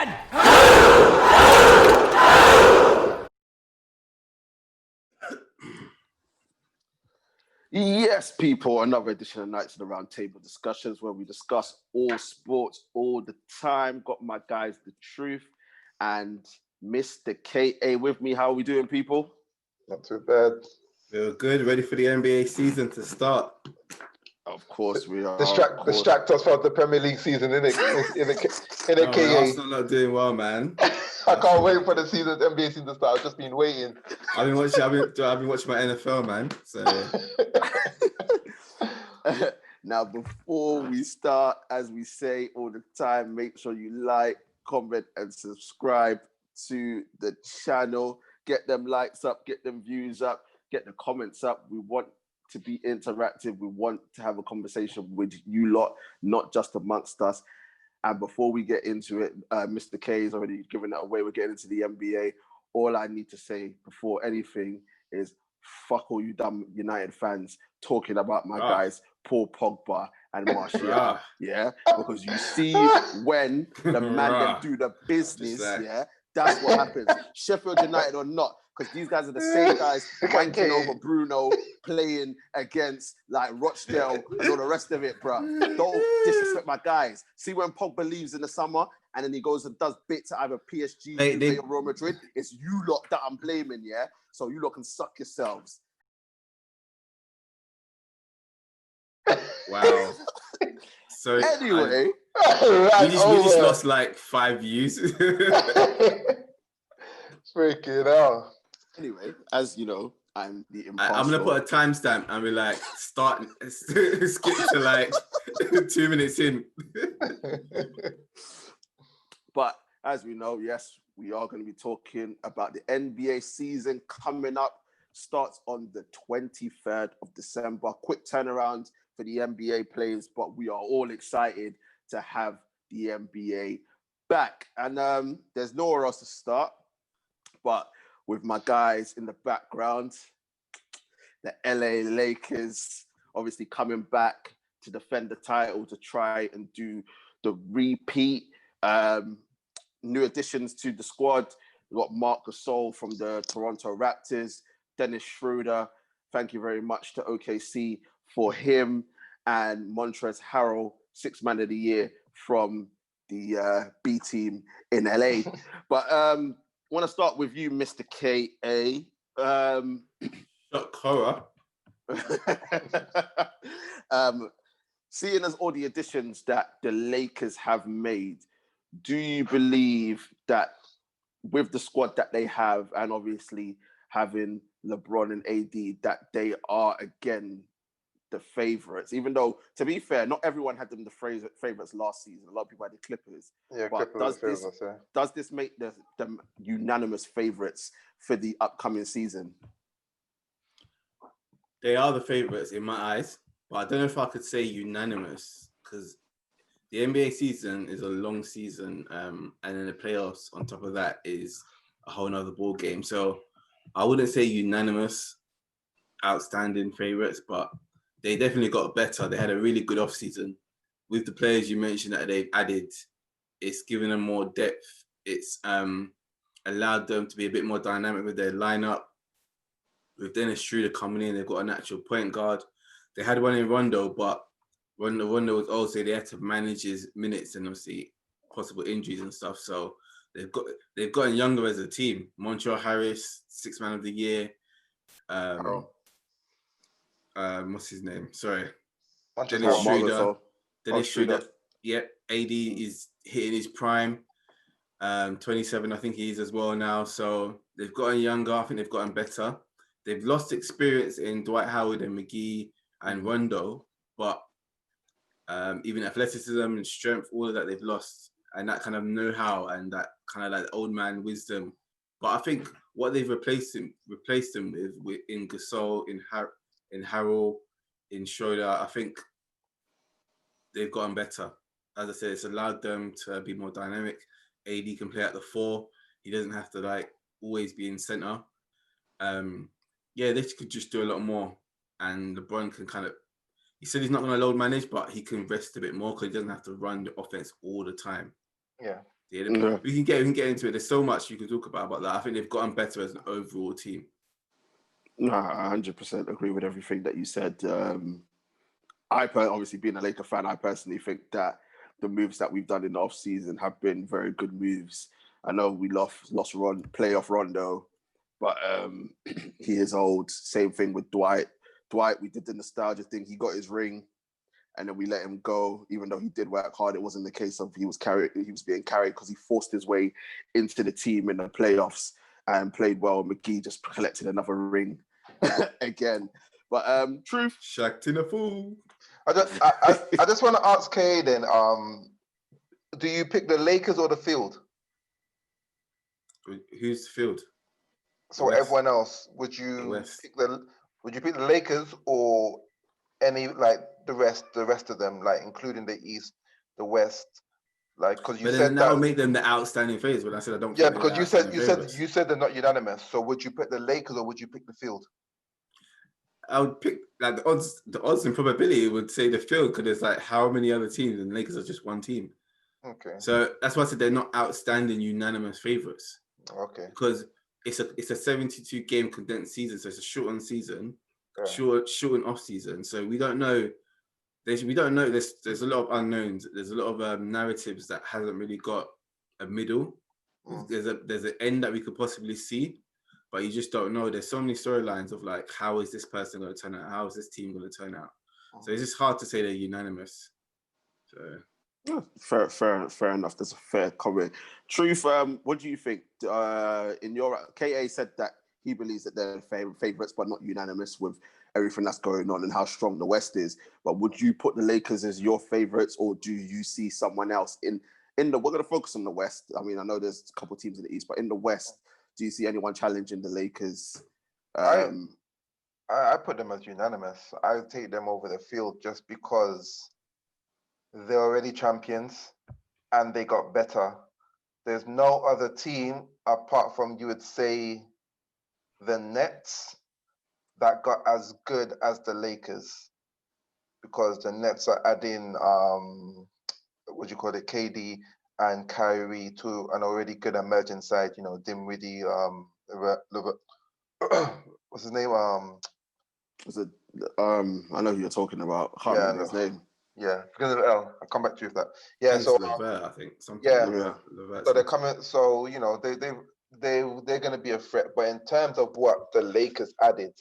again! Yes, people, another edition of Knightz, the Roundtable Discussions, where we discuss all sports all the time. Got my guys, The Truth and Mr. KA with me. How are we doing, people? Not too bad. We're good, ready for the NBA season to start. Of course we are. Distract us from the Premier League season, innit? KA. Arsenal not doing well, man. I can't wait for the NBA season to start. I've just been waiting. I've been watching my NFL, man. So now, before we start, as we say all the time, make sure you like, comment, and subscribe to the channel. Get them likes up, get them views up, get the comments up. We want to be interactive. We want to have a conversation with you lot, not just amongst us. And before we get into it, Mr. K has already given that away. We're getting into the NBA. All I need to say before anything is fuck all you dumb United fans talking about my guys, Paul Pogba and Martial. Yeah, because you see when the man them do the business, yeah, that's what happens. Sheffield United or not, because these guys are the same guys wanking over Bruno, playing against like Rochdale and all the rest of it, bro. Don't disrespect my guys. See when Pogba leaves in the summer and then he goes and does bits at either PSG or Real Madrid, it's you lot that I'm blaming, yeah? So you lot can suck yourselves. wow. So anyway, we just lost like 5 views. Freaking hell. Anyway, as you know, I'm the impartial. I'm gonna put a timestamp and be like, start skip to like 2 minutes in. But as we know, yes, we are going to be talking about the NBA season coming up. Starts on the 23rd of December. Quick turnaround for the NBA players, but we are all excited to have the NBA back. And there's nowhere else to start, but with my guys in the background, the LA Lakers obviously coming back to defend the title, to try and do the repeat. New additions to the squad. We've got Marc Gasol from the Toronto Raptors, Dennis Schroeder. Thank you very much to OKC for him, and Montrezl Harrell, Sixth Man of the Year from the B team in LA. But I want to start with you, Mr. KA. Shock horror. Seeing as all the additions that the Lakers have made, do you believe that with the squad that they have, and obviously having LeBron and AD, that they are again the favorites? Even though, to be fair, not everyone had them the favorites last season. A lot of people had the Clippers. Yeah, but does this make them unanimous favorites for the upcoming season? They are the favorites in my eyes, but I don't know if I could say unanimous, because the NBA season is a long season, and then the playoffs on top of that is a whole nother ball game. So I wouldn't say unanimous, outstanding favorites, but they definitely got better. They had a really good offseason. With the players you mentioned that they've added, it's given them more depth. It's allowed them to be a bit more dynamic with their lineup. With Dennis Schroeder coming in, they've got a natural point guard. They had one in Rondo, but Rondo was also, they had to manage his minutes and obviously possible injuries and stuff. So they've gotten younger as a team. Montrezl Harris, Sixth Man of the Year. What's his name? Sorry. Dennis Schroeder. Yep. AD is hitting his prime. 27, I think he is as well now. So they've gotten younger. I think they've gotten better. They've lost experience in Dwight Howard and McGee and Rondo, but even athleticism and strength, all of that they've lost, and that kind of know-how and that kind of like old man wisdom. But I think what they've replaced them with in Gasol, in Harrell, in Schroeder, I think they've gotten better. As I said, it's allowed them to be more dynamic. AD can play at the 4. He doesn't have to like always be in center. Yeah, they could just do a lot more. And LeBron can kind of, he said he's not going to load manage, but he can rest a bit more because he doesn't have to run the offense all the time. Yeah. We can get into it. There's so much you can talk about that. I think they've gotten better as an overall team. No, I 100% agree with everything that you said. Obviously being a Laker fan, I personally think that the moves that we've done in the off season have been very good moves. I know we lost playoff Rondo, but he is old. Same thing with Dwight. Dwight, we did the nostalgia thing. He got his ring, and then we let him go. Even though he did work hard, it wasn't the case of he was being carried because he forced his way into the team in the playoffs and played well. McGee just collected another ring again. But truth, Shacked in a fool. I just want to ask Kay then. Do you pick the Lakers or the field? Who's the field? So West. Everyone else, would you pick the Lakers or any like the rest of them, like including the East, the West, like because you said that would make them the outstanding favorites. When I said I don't, yeah, because you said they're not unanimous. So would you pick the Lakers or would you pick the field? I would pick like the odds and probability would say the field because there's like how many other teams and the Lakers are just one team. Okay. So that's why I said they're not outstanding unanimous favorites. Okay. Because it's a 72 game condensed season, so it's a shortened season, shortened off season. So we don't know. There's a lot of unknowns. There's a lot of narratives that hasn't really got a middle. There's an end that we could possibly see, but you just don't know. There's so many storylines of like, how is this person going to turn out? How is this team going to turn out? So it's just hard to say they're unanimous. So. Yeah, fair enough. That's a fair comment. Truth, what do you think? In your KA said that he believes that they're favorites, but not unanimous with everything that's going on and how strong the West is. But would you put the Lakers as your favorites, or do you see someone else in the? We're going to focus on the West. I mean, I know there's a couple of teams in the East, but in the West, do you see anyone challenging the Lakers? I put them as unanimous. I would take them over the field just because they're already champions and they got better. There's no other team apart from, you would say, the Nets that got as good as the Lakers, because the Nets are adding KD and Kyrie to an already good emerging side. You know, Dinwiddie, what's his name? I know who you're talking about. I can't remember his name. Yeah, because of L. I'll come back to you with that. Yeah, Thanks so Levert, I think. Levert, so they're coming. So you know they're going to be a threat. But in terms of what the Lakers added,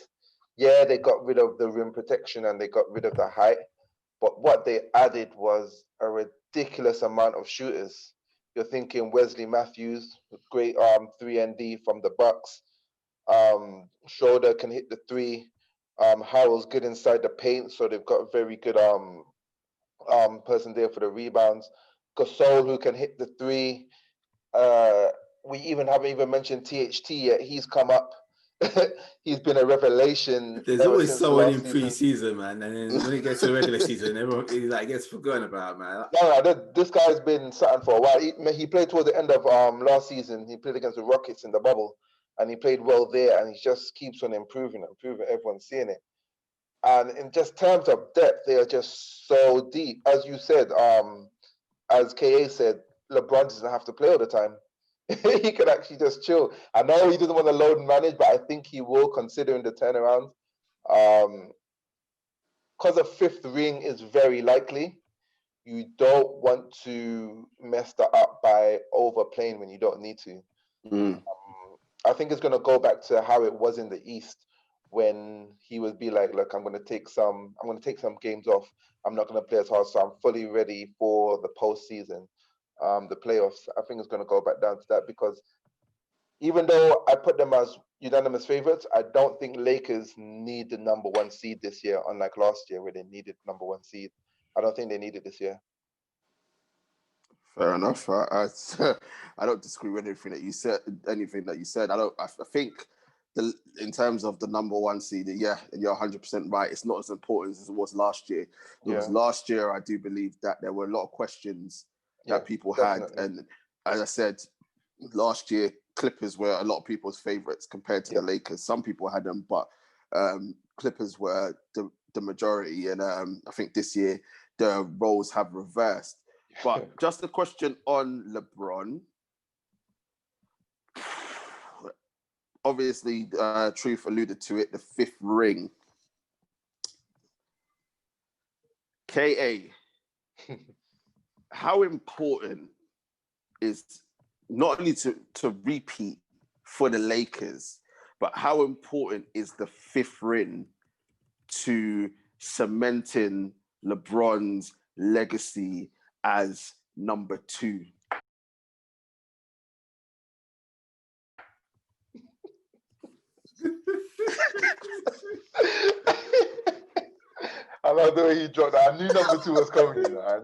yeah, they got rid of the rim protection and they got rid of the height. But what they added was a ridiculous amount of shooters. You're thinking Wesley Matthews, great 3-and-D from the Bucks. Schroeder can hit the three. Howell's good inside the paint, so they've got a very good person there for the rebounds. Gasol, who can hit the three. We haven't even mentioned THT yet. He's come up. He's been a revelation. There's always someone in pre-season, man, and then when it gets to the regular season, everyone gets forgotten about, man. This guy's been something for a while. He played towards the end of last season. He played against the Rockets in the bubble, and he played well there. And he just keeps on improving. Everyone's seeing it. And in just terms of depth, they are just so deep. As you said, as KA said, LeBron doesn't have to play all the time. He could actually just chill. I know he doesn't want to load and manage, but I think he will, considering the turnaround. Because a fifth ring is very likely, you don't want to mess that up by overplaying when you don't need to. I think it's going to go back to how it was in the East, when he would be like, look, I'm going to take some games off. I'm not going to play as hard, so I'm fully ready for the postseason, the playoffs. I think it's going to go back down to that, because even though I put them as unanimous favorites, I don't think Lakers need the number one seed this year, unlike last year where they needed number one seed. I don't think they need it this year. Fair enough. I don't disagree with anything that you said. I think in terms of the number one seed, yeah, you're 100% right. It's not as important as it was last year. Because last year, I do believe that there were a lot of questions that people had. And as I said, last year, Clippers were a lot of people's favorites compared to the Lakers. Some people had them, but Clippers were the majority. And I think this year, the roles have reversed. But just a question on LeBron. Obviously, Truth alluded to it, the 5th ring. KA, how important is not only to repeat for the Lakers, but how important is the 5th ring to cementing LeBron's legacy as number 2? I love the way he dropped that. I knew number 2 was coming. You know?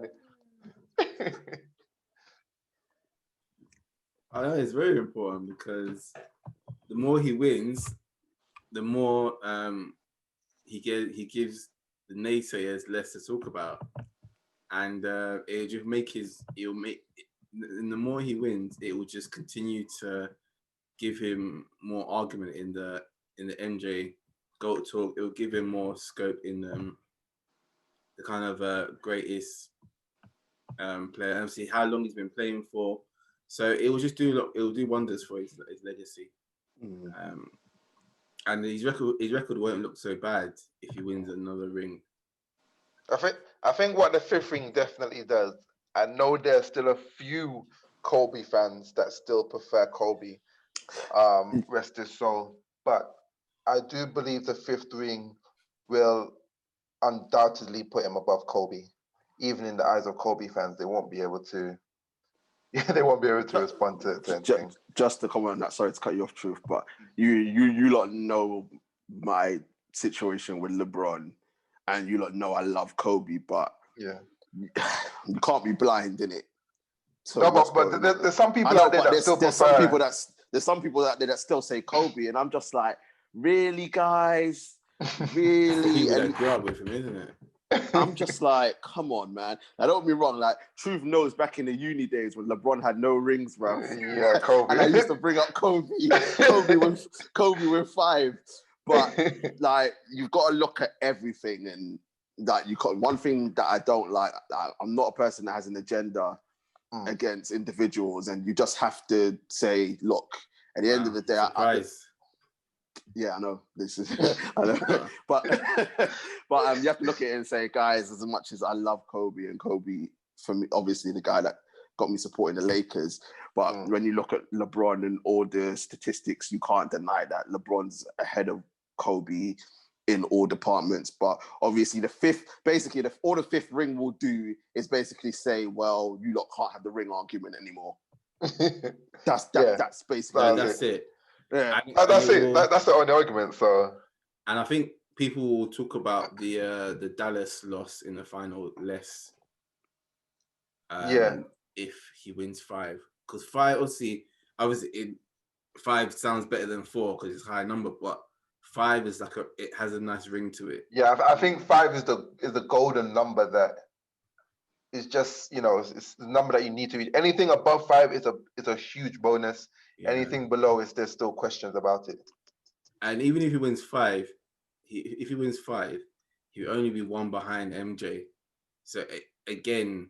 I know it's very important because the more he wins, the more he gives the naysayers less to talk about, and and the more he wins, it will just continue to give him more argument in the MJ GOAT talk. It will give him more scope in the kind of greatest player, and see how long he's been playing for. So it will just do wonders for his legacy. And his record won't look so bad if he wins another ring. I think what the 5th ring definitely does. I know there's still a few Kobe fans that still prefer Kobe, rest his soul. But I do believe the 5th ring will undoubtedly put him above Kobe. Even in the eyes of Kobe fans, they won't be able to. They won't be able to respond to anything. Just to comment on that, sorry to cut you off, Truth, but you lot know my situation with LeBron, and you lot know I love Kobe, but yeah, you can't be blind, innit? So no, but there's some people out there that still prefer. There's some people out there that still say Kobe, and I'm just like, really, guys, really? People that grew up with him, isn't it? I'm just like, come on, man. Now, don't get me wrong. Like, Truth knows back in the uni days when LeBron had no rings, bro. Yeah, Kobe. And I used to bring up Kobe with 5. But like, you've got to look at everything, and like, one thing that I don't like. I'm not a person that has an agenda against individuals, and you just have to say, look, at the end of the day, yeah, I know this is, I know, but you have to look at it and say, guys, as much as I love Kobe, and Kobe for me, obviously the guy that got me supporting the Lakers, but when you look at LeBron and all the statistics, you can't deny that LeBron's ahead of Kobe in all departments. But obviously all the 5th ring will do is basically say, well, you lot can't have the ring argument anymore. That's basically that's it. Yeah, that's it. That's the only argument. So, and I think people will talk about the Dallas loss in the final less. If he wins 5, because 5 obviously 5 sounds better than 4 because it's a high number, but 5 is like it has a nice ring to it. Yeah, I think 5 is the golden number that is just, it's the number that you need to reach. Anything above 5 is a huge bonus. Yeah. Anything below there's still questions about it. And even if he wins 5, he'll only be 1 behind MJ. So again,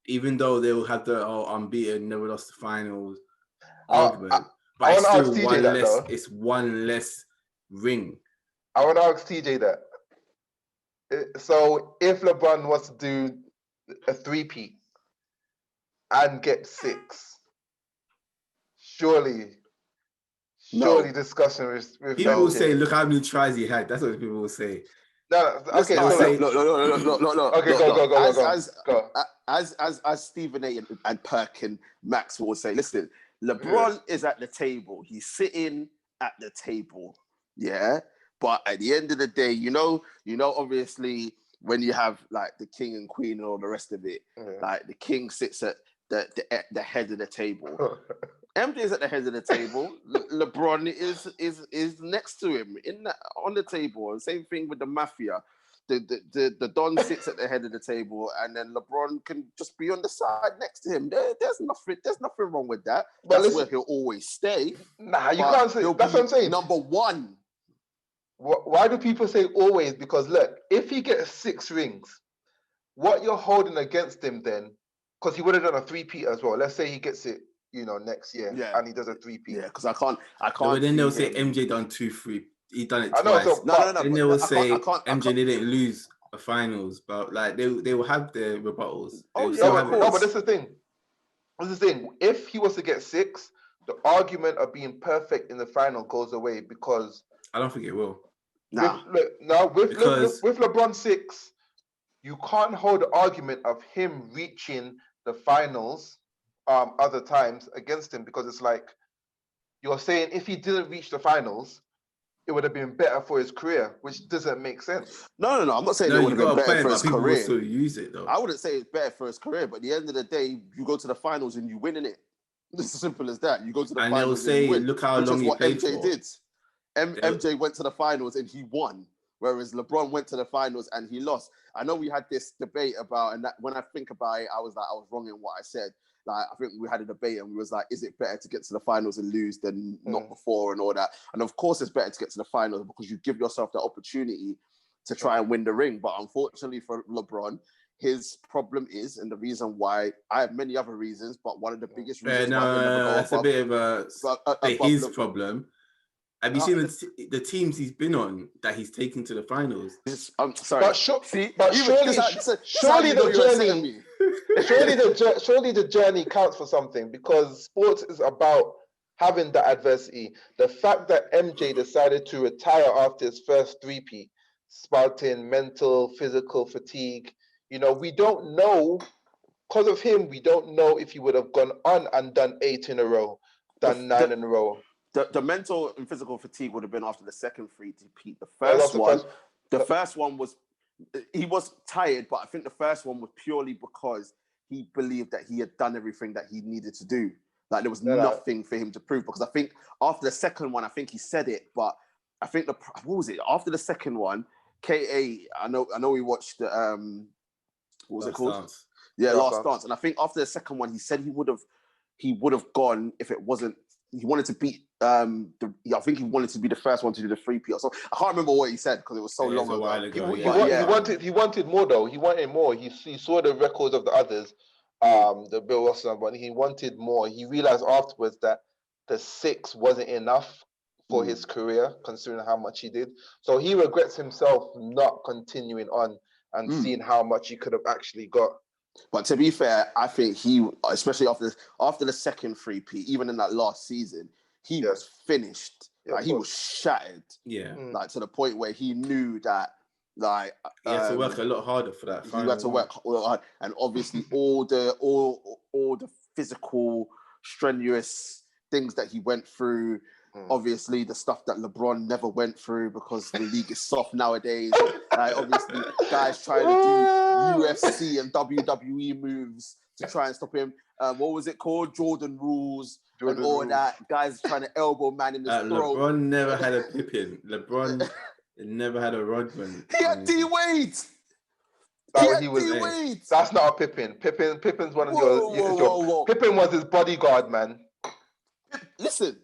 even though they will have the unbeaten, never lost the finals argument, but it's still one less. It's one less ring. I want to ask TJ that. So if LeBron was to do a 3-peat and get 6. Surely discussion with people will say, look how many tries he had. That's what people will say. No. Okay. No. Okay, go. As Stephen A. and Perk and Max will say, listen, LeBron is at the table. He's sitting at the table. Yeah. But at the end of the day, obviously when you have like the king and queen and all the rest of it, like the king sits at the head of the table. MJ is at the head of the table. LeBron is next to him on the table. Same thing with the mafia. The Don sits at the head of the table, and then LeBron can just be on the side next to him. There's nothing wrong with that. But that's where he'll always stay. Nah, you can't say. That's what I'm saying. Number 1. Why do people say always? Because look, if he gets 6 rings, what you're holding against him then because he would have done a 3-peat as well. Let's say he gets it, next year, and he does a 3-peat. Yeah, because I can't. But then they'll say MJ done 2-3. He done it twice. So, no. Then they will say MJ didn't lose a finals, but like they will have their rebuttals. But that's the thing. If he was to get 6, the argument of being perfect in the final goes away because I don't think it will. With LeBron 6, you can't hold the argument of him reaching the finals other times against him, because it's like you're saying if he didn't reach the finals, it would have been better for his career, which doesn't make sense. No. I'm not saying it would have been better for his career. Still use it though. I wouldn't say it's better for his career, but at the end of the day, you go to the finals and you win in it. It's as simple as that. You go to the finals they'll say, and you win, look how long he played MJ for. did. MJ went to the finals and he won, whereas LeBron went to the finals and he lost. I know we had this debate about, and that, when I think about it, I was like, I was wrong in what I said. Like, I think we had a debate and we was like, is it better to get to the finals and lose than not before and all that? And of course it's better to get to the finals because you give yourself the opportunity to try and win the ring. But unfortunately for LeBron, his problem is, and the reason why, I have many other reasons, but one of the biggest reasons it's a bit of his problem. Have you seen the teams he's been on that he's taken to the finals? I'm sorry. Surely the journey counts for something, because sports is about having the adversity. The fact that MJ decided to retire after his first 3-peat, spouting mental, physical fatigue, we don't know, because of him, we don't know if he would have gone on and done 8 in a row, done 9 in a row. The mental and physical fatigue would have been after the second 3-peat. The first one was, he was tired, but I think the first one was purely because he believed that he had done everything that he needed to do. Like there was nothing for him to prove, because I think after the second one, I think he said it, but I think what was it? After the second one, KA, I know we watched the, what was it called? Dance. Yeah, Last Dance. And I think after the second one, he said he would have gone if it wasn't, he wanted to beat, I think he wanted to be the first one to do the 3-peat or so. I can't remember what he said because it was so long ago. He wanted more though. He wanted more. He saw the records of the others, the Bill Wilson one. He wanted more. He realized afterwards that the 6 wasn't enough for his career, considering how much he did. So he regrets himself not continuing on and seeing how much he could have actually got. But to be fair, I think he, especially after the second 3-peat, even in that last season, he was finished. Like, he was shattered. Yeah. Like to the point where he knew that, like, he had to work a lot harder for that. He had to work hard, and obviously all the physical, strenuous things that he went through. Obviously, the stuff that LeBron never went through because the league is soft nowadays. Obviously, guys trying to do UFC and WWE moves to try and stop him. What was it called? Jordan rules and all that. Guys trying to elbow man in the throat. LeBron never had a Pippin. LeBron never had a Rodman. He had D-Wade. That's not a Pippin. Pippin's one of your Pippin was his bodyguard, man. Listen.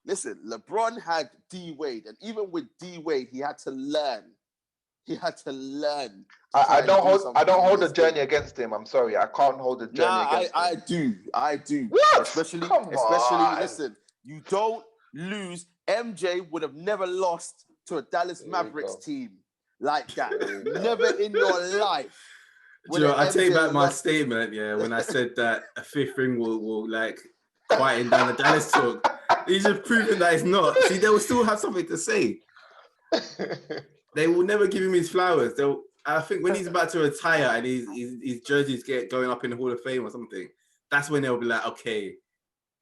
LeBron had D-Wade, and even with D-Wade, he had to learn. I don't hold the journey against him. I'm sorry, I can't hold the journey against him. I do. What? Especially, listen, you don't lose. MJ would have never lost to a Dallas Mavericks team like that. Never in your life. I take back my statement, when I said that a 5th ring will like quieten down the Dallas talk. He's just proving that it's not. See, they will still have something to say. They will never give him his flowers. I think when he's about to retire and his jerseys going up in the Hall of Fame or something, that's when they'll be like, okay,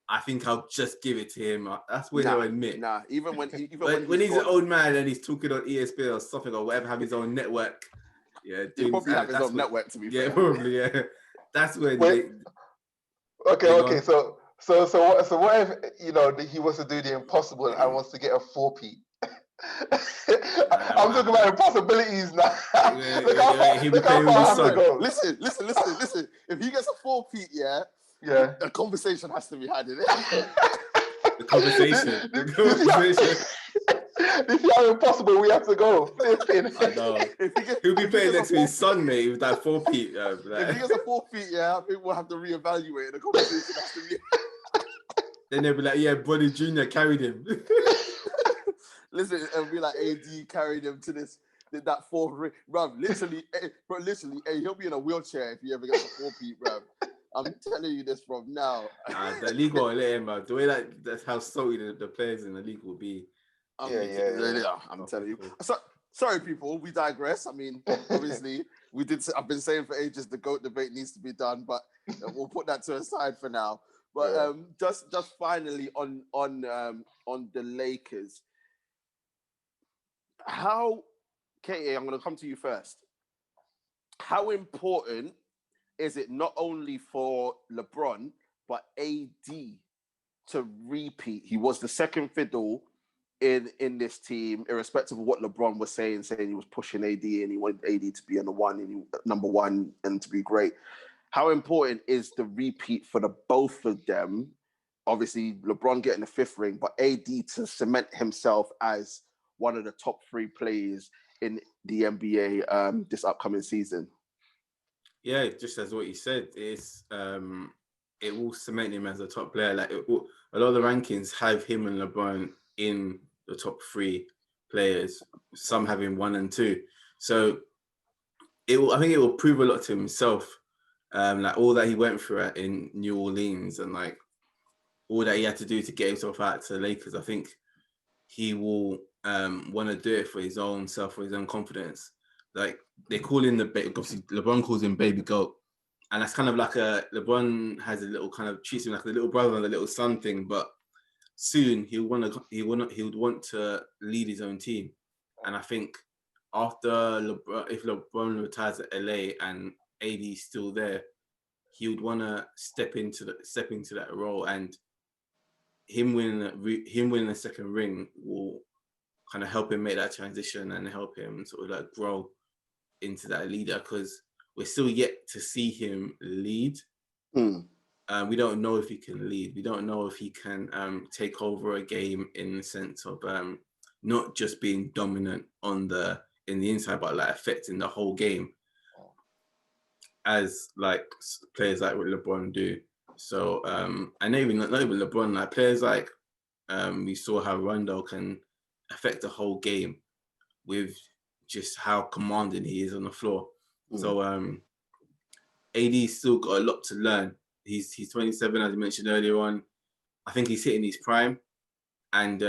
I think I'll just give it to him. That's when they'll admit. Even when he's an old man and he's talking on ESPN or something or whatever, have his own network. Yeah, he'll probably have his own network, to be fair. Yeah, probably, yeah. That's when Okay, so what if he wants to do the impossible and wants to get a 4-peat? I'm talking about impossibilities now. Look how far I have to go. Listen. If he gets a 4-peat, a conversation has to be had in it. The conversation. This is how impossible we have to go. I know. He'll be playing next to his son, mate, with that 4peat. If he gets a 4peat, I think we'll have to reevaluate. The conversation has to be. Then they'll be like, yeah, Brody Jr. carried him. Listen, it'll be like AD carried him to that fourth ring. Bruv, literally, he'll be in a wheelchair if he ever gets a 4peat, bruv. I'm telling you this from now. The league won't let him, man. The way that's how salty the players in the league will be. I'm telling you. So, sorry, people, we digress. I mean, obviously, I've been saying for ages the GOAT debate needs to be done, but we'll put that to a side for now. But just finally on the Lakers, KA, I'm going to come to you first. How important is it not only for LeBron but AD to repeat? He was the second fiddle in this team, irrespective of what LeBron was saying he was pushing AD and he wanted AD to be number one and to be great. How important is the repeat for the both of them? Obviously, LeBron getting the fifth ring, but AD to cement himself as one of the top three players in the NBA this upcoming season. Yeah, just as what you said, it will cement him as a top player. Like a lot of the rankings have him and LeBron in the top three players. Some having 1 and 2. So I think it will prove a lot to himself. Like all that he went through in New Orleans and like all that he had to do to get himself out to the Lakers. I think he will want to do it for his own self, for his own confidence. Like they call him obviously LeBron calls him Baby Goat, and that's kind of like LeBron has a little kind of treats him like the little brother and the little son thing. But soon he would want to lead his own team, and I think after if LeBron retires at LA and AD is still there, he would want to step into that role, and him winning the second ring will kind of help him make that transition and help him sort of like grow into that leader, because we're still yet to see him lead. We don't know if he can lead. We don't know if he can take over a game in the sense of not just being dominant in the inside, but like affecting the whole game, as like players like what LeBron do. So and not even LeBron, like players like we saw how Rondo can affect the whole game with just how commanding he is on the floor. So AD's still got a lot to learn. He's 27, as I mentioned earlier on. I think he's hitting his prime, and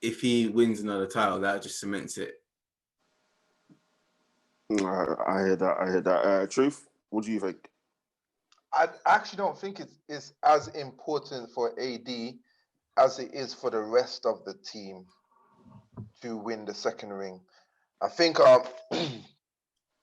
if he wins another title, that just cements it. I hear that. Truth, what do you think? I actually don't think it's as important for AD as it is for the rest of the team to win the second ring. I think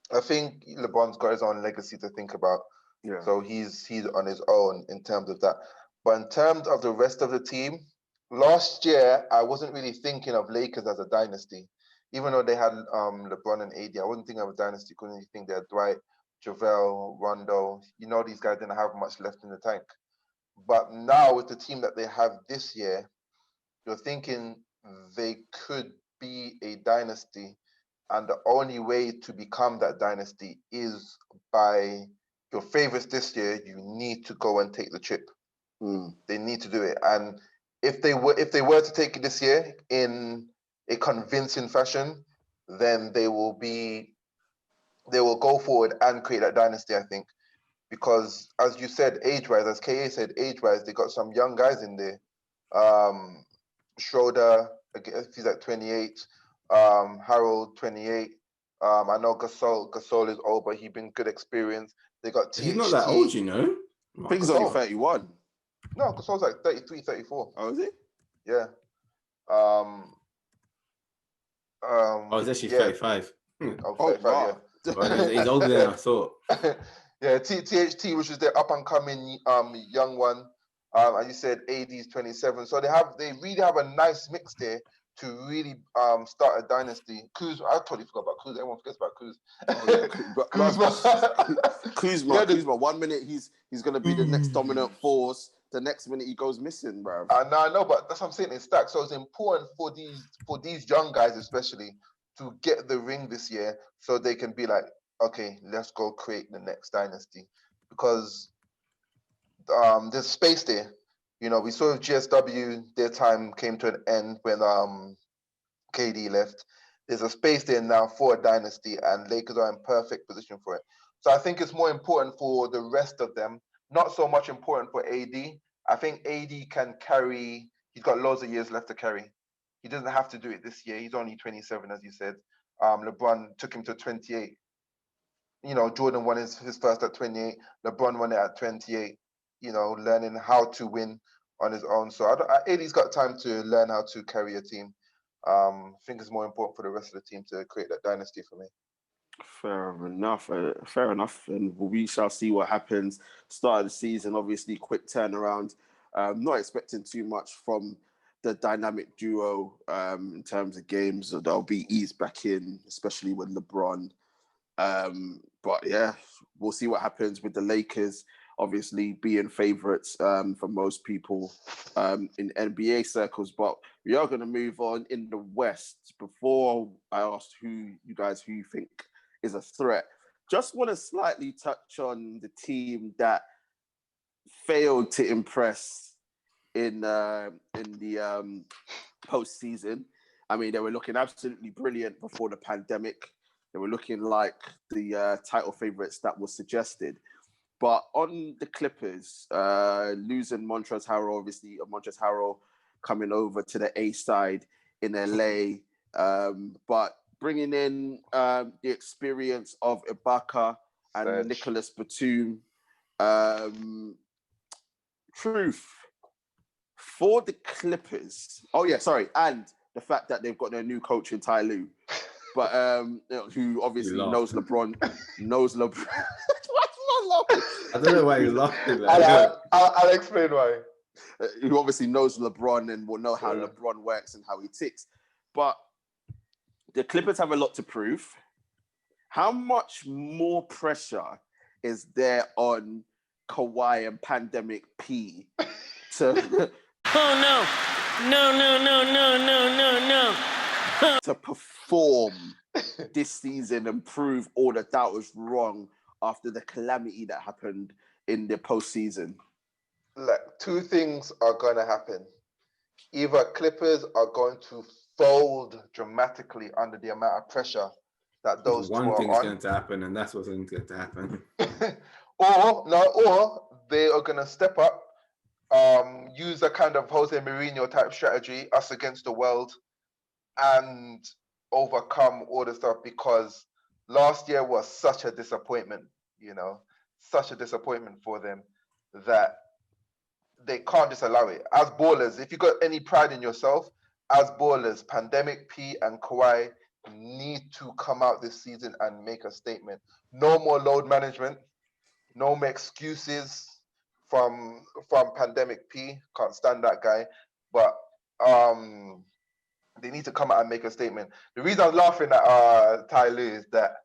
LeBron's got his own legacy to think about. Yeah. So he's on his own in terms of that. But in terms of the rest of the team, last year I wasn't really thinking of Lakers as a dynasty. Even though they had LeBron and AD, I wasn't thinking of a dynasty. Couldn't you think they had Dwight, JaVale, Rondo? These guys didn't have much left in the tank. But now with the team that they have this year, you're thinking they could be a dynasty. And the only way to become that dynasty is by your favorites this year. You need to go and take the chip. They need to do it. And if they were to take it this year in a convincing fashion, then they will go forward and create that dynasty, I think. Because as you said, age-wise, as KA said, age-wise, they got some young guys in there. Schroeder, he's at 28. Harold, 28. I know Gasol is old, but he's been good experience. They got THT. He's not that old, you know. I think he's only 31. No, Gasol's like 33, 34. Oh, is he? Yeah. He's actually 35. Oh, 35, wow. Yeah. Well, he's older than I thought. Yeah, THT, which is their up-and-coming young one. And you said AD's 27. So they really have a nice mix there to really start a dynasty. Kuzma, I totally forgot about Kuzma. Everyone forgets about Kuzma. Kuzma. 1 minute he's going to be the next dominant force. the next minute he goes missing, bro. I know, but that's what I'm saying. It's stacked. So it's important for these young guys, especially, to get the ring this year, so they can be like, okay, let's go create the next dynasty, because there's space there. You know, we saw GSW, their time came to an end when KD left. There's a space there now for a dynasty, and Lakers are in perfect position for it. So I think it's more important for the rest of them, not so much important for AD. I think AD can carry, he's got loads of years left to carry. He doesn't have to do it this year. He's only 27, as you said. LeBron took him to 28. You know, Jordan won his first at 28. LeBron won it at 28, you know, learning how to win on his own. So AD's got time to learn how to carry a team. I think it's more important for the rest of the team to create that dynasty for me. Fair enough. And we shall see what happens. Start of the season, obviously, quick turnaround. Not expecting too much from the dynamic duo in terms of games. They'll be eased back in, especially with LeBron. But yeah, we'll see what happens with the Lakers, obviously being favourites for most people in NBA circles. But we are going to move on in the West. Before I asked who you think is a threat, just want to slightly touch on the team that failed to impress in the postseason. I mean, they were looking absolutely brilliant before the pandemic. They were looking like the title favourites that was suggested. But on the Clippers, losing Montrezl Harrell, obviously Montrezl Harrell coming over to the A side in LA, but bringing in the experience of Ibaka and Nicholas Batum. Truth for the Clippers. Oh yeah, sorry, and the fact that they've got their new coach in Ty Lue, but who obviously knows LeBron. I don't know why you're laughing. I'll explain why. Who obviously knows LeBron and will know how LeBron works and how he ticks. But the Clippers have a lot to prove. How much more pressure is there on Kawhi and Pandemic P to... Oh, no. to perform this season and prove all the doubters wrong after the calamity that happened in the postseason? Like, two things are going to happen. Either Clippers are going to fold dramatically under the amount of pressure that those two are on. One thing's going to happen, and that's what's going to happen. or they are going to step up, use a kind of Jose Mourinho type strategy, us against the world, and overcome all the stuff, because last year was such a disappointment, such a disappointment for them that they can't just allow it. As ballers, if you got any pride in yourself, as ballers, Pandemic P and Kawhi need to come out this season and make a statement. No more load management, no more excuses from Pandemic P. Can't stand that guy. But they need to come out and make a statement. The reason I'm laughing at Ty Lue is that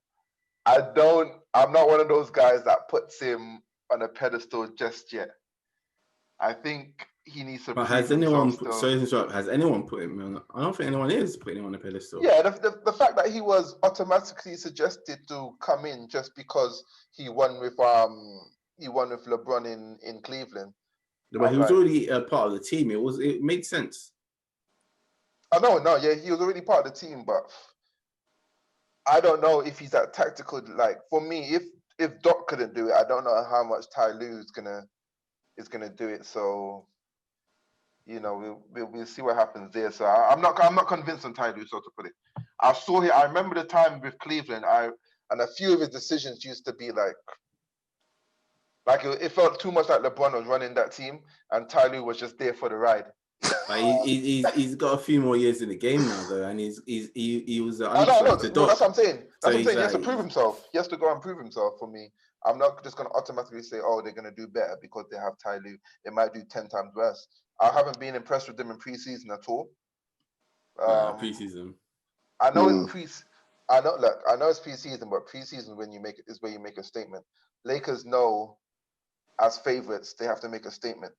I'm not one of those guys that puts him on a pedestal just yet. I think he needs to. But has anyone put him on? I don't think anyone is putting him on a pedestal. Yeah, the fact that he was automatically suggested to come in just because he won with LeBron in Cleveland. No, but he was already a part of the team. It made sense. I know, he was already part of the team, but I don't know if he's that tactical. Like, for me, if Doc couldn't do it, I don't know how much Ty Lue is gonna do it. So, we'll see what happens there. So I'm not convinced on Ty Lue, so to put it. I remember the time with Cleveland. And a few of his decisions used to be like it felt too much like LeBron was running that team, and Ty Lue was just there for the ride. But he's got a few more years in the game now, though, and he was the underdog. No, that's what I'm saying. He has to prove himself. He has to go and prove himself for me. I'm not just going to automatically say, oh, they're going to do better because they have Ty Lue. They might do 10 times worse. I haven't been impressed with them in preseason at all. Preseason. I know it's I know it's preseason, but preseason is where you make a statement. Lakers know, as favorites, they have to make a statement.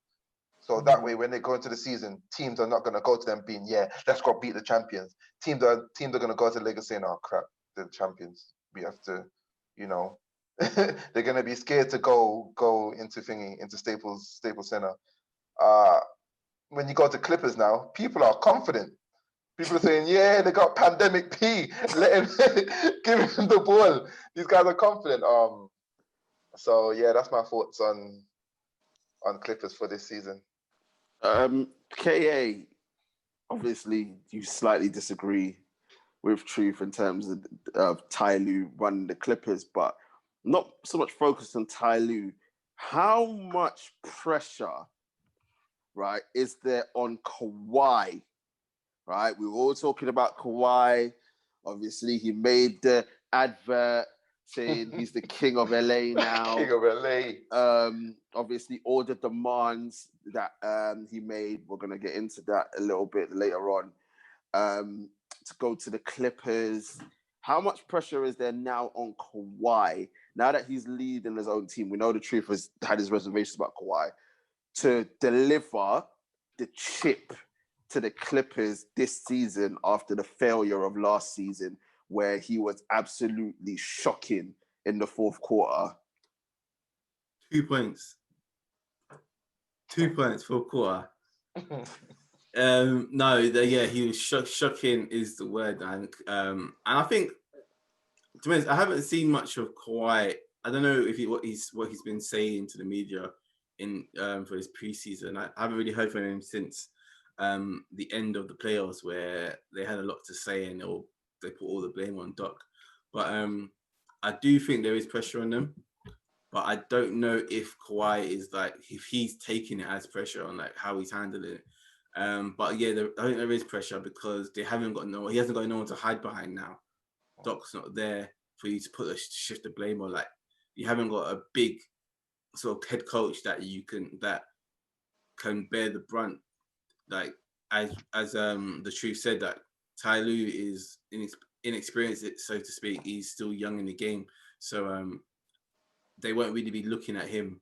So that way, when they go into the season, teams are not going to go to them being, yeah, let's go beat the champions. Teams are going to go to the league saying, oh crap, the champions. We have to, you know, they're going to be scared to go into Staples Center. When you go to Clippers now, people are confident. People are saying, yeah, they got Pandemic P. Let him give him the ball. These guys are confident. So yeah, that's my thoughts on Clippers for this season. KA, obviously you slightly disagree with Truth in terms of Ty Lue running the Clippers, but not so much focused on Ty Lue. How much pressure, right, is there on Kawhi? Right, we were all talking about Kawhi. Obviously, he made the advert saying he's the king of LA now. King of LA. Obviously, all the demands that he made, we're going to get into that a little bit later on, to go to the Clippers. How much pressure is there now on Kawhi, now that he's leading his own team? We know the Truth has had his reservations about Kawhi, to deliver the chip to the Clippers this season after the failure of last season, where he was absolutely shocking in the fourth quarter. 2 points. 2 points, fourth quarter. He was shocking is the word, and I think, to be honest, I haven't seen much of Kawhi. I don't know if what he's been saying to the media in for his preseason. I haven't really heard from him since the end of the playoffs, where they had a lot to say and they put all the blame on Doc. But I do think there is pressure on them. But I don't know if Kawhi is if he's taking it as pressure on how he's handling it. But yeah, I think there is pressure because he hasn't got no one to hide behind now. Doc's not there for you to shift the blame on. You haven't got a big sort of head coach that can bear the brunt. As the Truth said, that Ty Lue is inexperienced, so to speak. He's still young in the game, so they won't really be looking at him.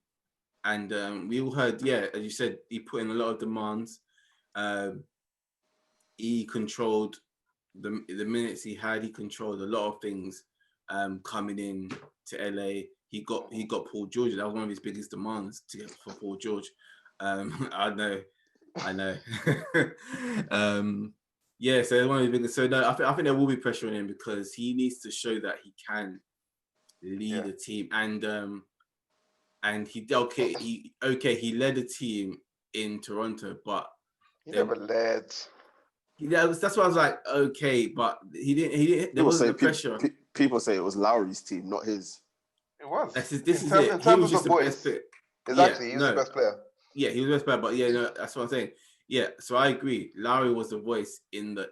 And we all heard, yeah, as you said, he put in a lot of demands. He controlled the minutes he had. He controlled a lot of things coming in to LA. He got Paul George. That was one of his biggest demands to get for Paul George. I know. Yeah, so one of the biggest. So no, I think there will be pressure on him because he needs to show that he can lead a team, and he led a team in Toronto, but he never led. Yeah, that's why I was like, okay, but he didn't. There wasn't the pressure. People say it was Lowry's team, not his. It was. In terms of the boys, exactly. He was the best player. Yeah, he was the best player, but yeah, no, that's what I'm saying. Yeah, so I agree. Lowry was the voice in the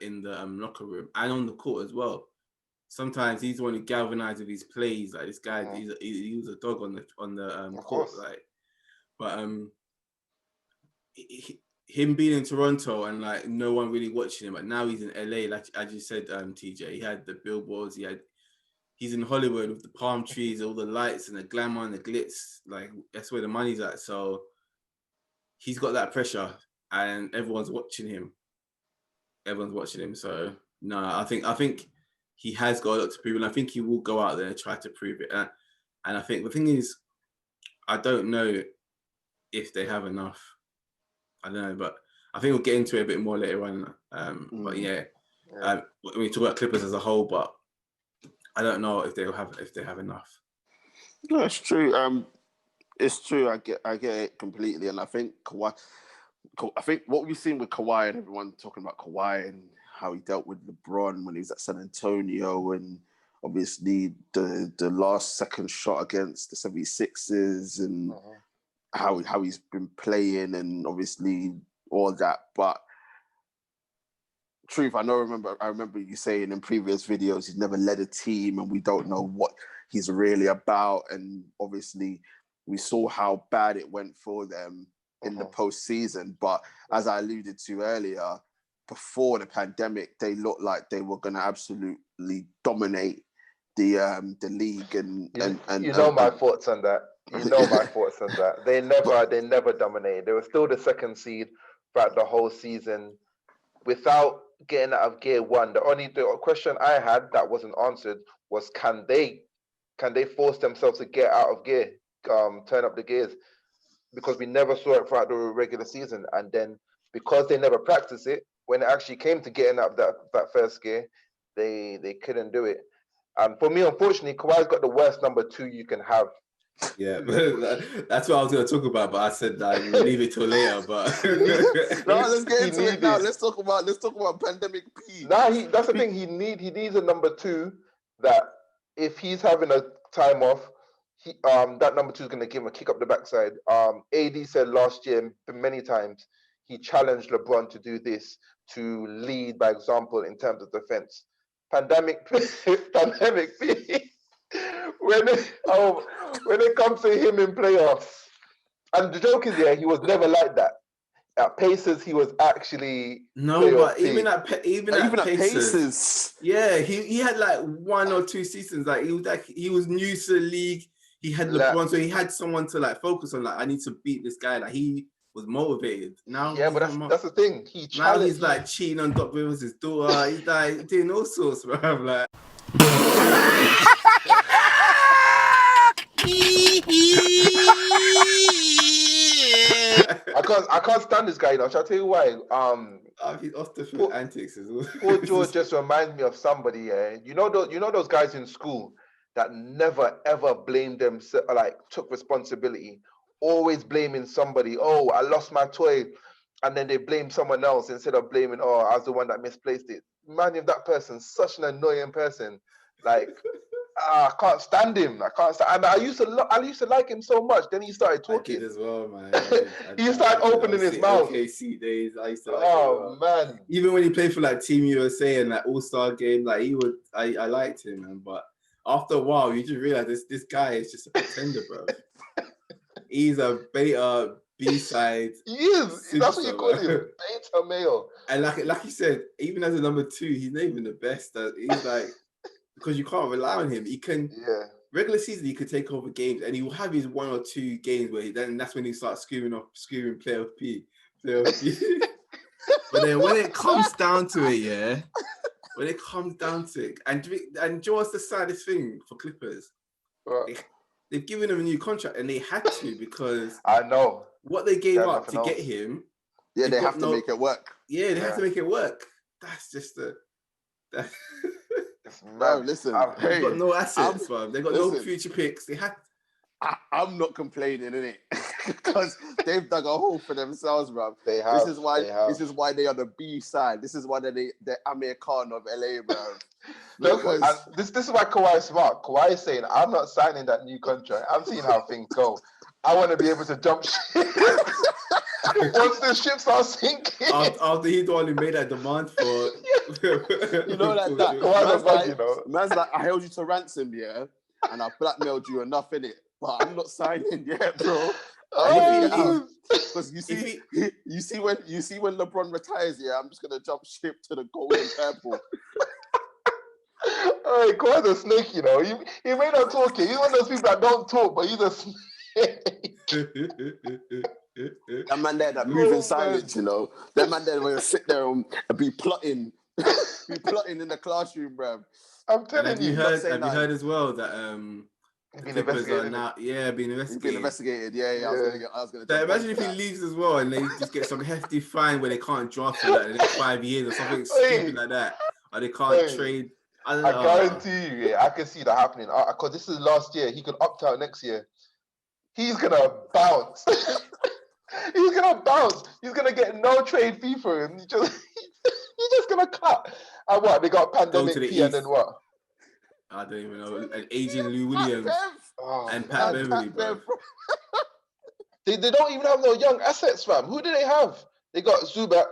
locker room and on the court as well. Sometimes he's the one who galvanized with his plays. This guy, he was a dog on the court. But him being in Toronto and no one really watching him, but now he's in LA. As you said, TJ, he had the billboards. He's in Hollywood with the palm trees, all the lights and the glamour and the glitz. That's where the money's at. So he's got that pressure, and everyone's watching him. So no, I think he has got a lot to prove, and I think he will go out there and try to prove it. And I think the thing is, I don't know if they have enough. I don't know, but I think we'll get into it a bit more later on. But yeah, we talk about Clippers as a whole, but I don't know if they have enough. No, it's true. It's true. I get it completely, and I think Kawhi. I think what we've seen with Kawhi and everyone talking about Kawhi and how he dealt with LeBron when he was at San Antonio, and obviously the last second shot against the 76ers and how he's been playing, and obviously all that. But Truth, I remember you saying in previous videos he's never led a team and we don't know what he's really about. And obviously we saw how bad it went for them in the postseason. But as I alluded to earlier, before the pandemic, they looked like they were going to absolutely dominate the league. And my thoughts on that. You know my thoughts on that. They never dominated. They were still the second seed throughout the whole season without getting out of gear one. The question I had that wasn't answered was can they force themselves to get out of gear, turn up the gears? Because we never saw it throughout the regular season. And then because they never practiced it, when it actually came to getting up that first gear, they couldn't do it. And for me, unfortunately, Kawhi's got the worst number 2 you can have. Yeah, that's what I was going to talk about, but I said we'll leave it till later. But no, let's get into it now. Let's talk about pandemic P. That's the thing. He needs a number 2 that if he's having a time off, that number 2 is going to give him a kick up the backside. AD said last year many times he challenged LeBron to do this, to lead by example in terms of defense. Pandemic P. When it comes to him in playoffs, and the joke is, he was never like that. At Pacers, he was actually but even at Pacers, yeah, he had like 1 or 2 seasons. He was new to the league. He had LeBron, so he had someone to like focus on. Like, I need to beat this guy. Like, he was motivated. Now, yeah, but that's the thing. Now he's like cheating on Doc Rivers' daughter. He's like doing all sorts, bro. Like. I can't stand this guy. Shall I tell you why? He's off the field antics as well. Poor George just reminds me of somebody. You know those guys in school that never ever blamed them, like took responsibility, always blaming somebody. Oh, I lost my toy, and then they blame someone else instead of blaming. Oh, I was the one that misplaced it. Man, if that person's such an annoying person, like. I can't stand him. And I used to like him so much. Then he started talking. I did as well, man. He started opening his mouth. OKC days, I used to like him. Man. Even when he played for like Team USA and like All-Star game, like I liked him, man. But after a while, you just realize this guy is just a pretender, bro. He's a beta B-side. He is. That's what you call him. Beta male. And like you said, even as a number 2, he's not even the best. He's like. Because you can't rely on him. He can regular season he could take over games and he will have his 1 or 2 games where that's when he starts screaming play of P. But then when it comes down to it, and Joe, what's the saddest thing for Clippers? They've given him a new contract and they had to because I know what they gave up to get him. Yeah, they have to make it work. Yeah, they have to make it work. That's just Bro, listen. They've got no assets, man. They've got no future picks. I'm not complaining, innit? Because they've dug a hole for themselves, bro. They have. This is why they are the B side. This is why they're the Amir Khan of LA, bro. This is why Kawhi is smart. Kawhi is saying, I'm not signing that new contract. I'm seeing how things go. I want to be able to jump ship. Once the ship starts sinking. After he's the one who made that demand for... you know, like that. Man's like, I held you to ransom, yeah? And I blackmailed you enough, innit? But I'm not signing yet, bro. Because you see when LeBron retires, yeah, I'm just going to jump ship to the gold and purple. Hey, Kawhi's a snake, you know. He may not talk it. He's one of those people that don't talk, but he's a snake. That man there that move in silence, you know. That man there will sit there and be plotting in the classroom, bro. I'm telling you. Have you heard as well that being investigated? Being investigated. He's been investigated. Yeah. I was gonna. So imagine if he leaves as well and they just get some hefty fine where they can't draft for like the next 5 years or something stupid like that, or they can't trade. I guarantee you, I can see that happening. Because this is last year, he could opt out next year. He's gonna bounce. He's gonna get no trade fee for him. He's just gonna cut. And what? They got pandemic P and then what? I don't even know. And aging Lou Williams and Pat Beverly, bro. They don't even have no young assets, fam. Who do they have? They got Zubac.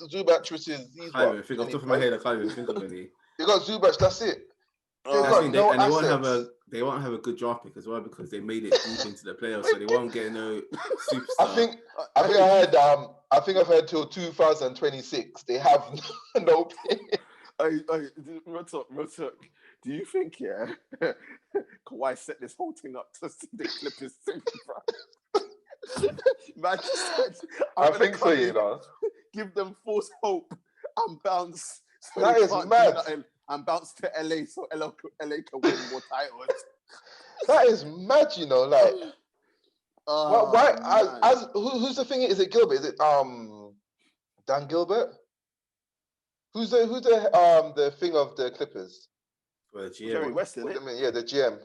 Zubac, which is I can't even think off the top of my head. I can't even think of any. They got Zubac. That's it. They won't have a good draft pick as well because they made it deep into the playoffs, so they won't get no superstar. I think I've heard till 2026 they have no pick. Real talk. Do you think, yeah, Kawhi set this whole thing up to see the Clippers sing, bro? Man just said, I think so, you know. Give them false hope and bounce. So That is mad. And bounce to LA so LA can win more titles. That is mad, you know. Like, who's the thing? Is it Gilbert? Is it Dan Gilbert? Who's the thing of the Clippers? Well, GM. Jerry West, isn't it? Yeah, the GM.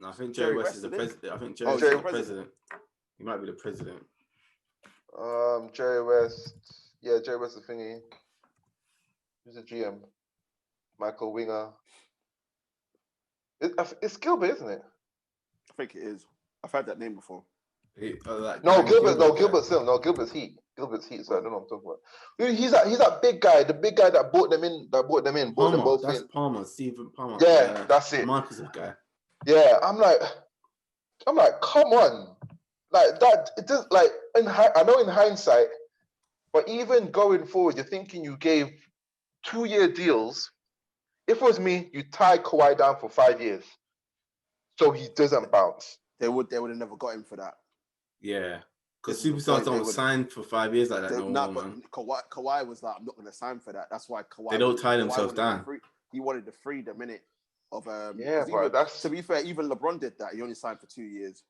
No, I think Jerry West is the president. I think Jerry's the president. He might be the president. Jerry West. Yeah, Jerry West the thingy. Who's the GM? Michael Winger. It's Gilbert, isn't it? I think it is. I've heard that name before. Gilbert's Heat. Gilbert's Heat. So I don't know what I'm talking about. He's that big guy. The big guy that brought them in. Brought them both that's in. Palmer. Stephen Palmer. Yeah, that's it. Marcus guy. Yeah, I'm like, come on, like that. It does like I know in hindsight, but even going forward, you're thinking you gave 2-year deals. If it was me, you tie Kawhi down for 5 years, so he doesn't bounce. They would have never got him for that. Yeah, because superstars don't sign for 5 years like that. Man. Kawhi was like, I'm not going to sign for that. That's why Kawhi. They don't tie themselves down. He wanted the freedom, innit? Of that's to be fair. Even LeBron did that. He only signed for 2 years.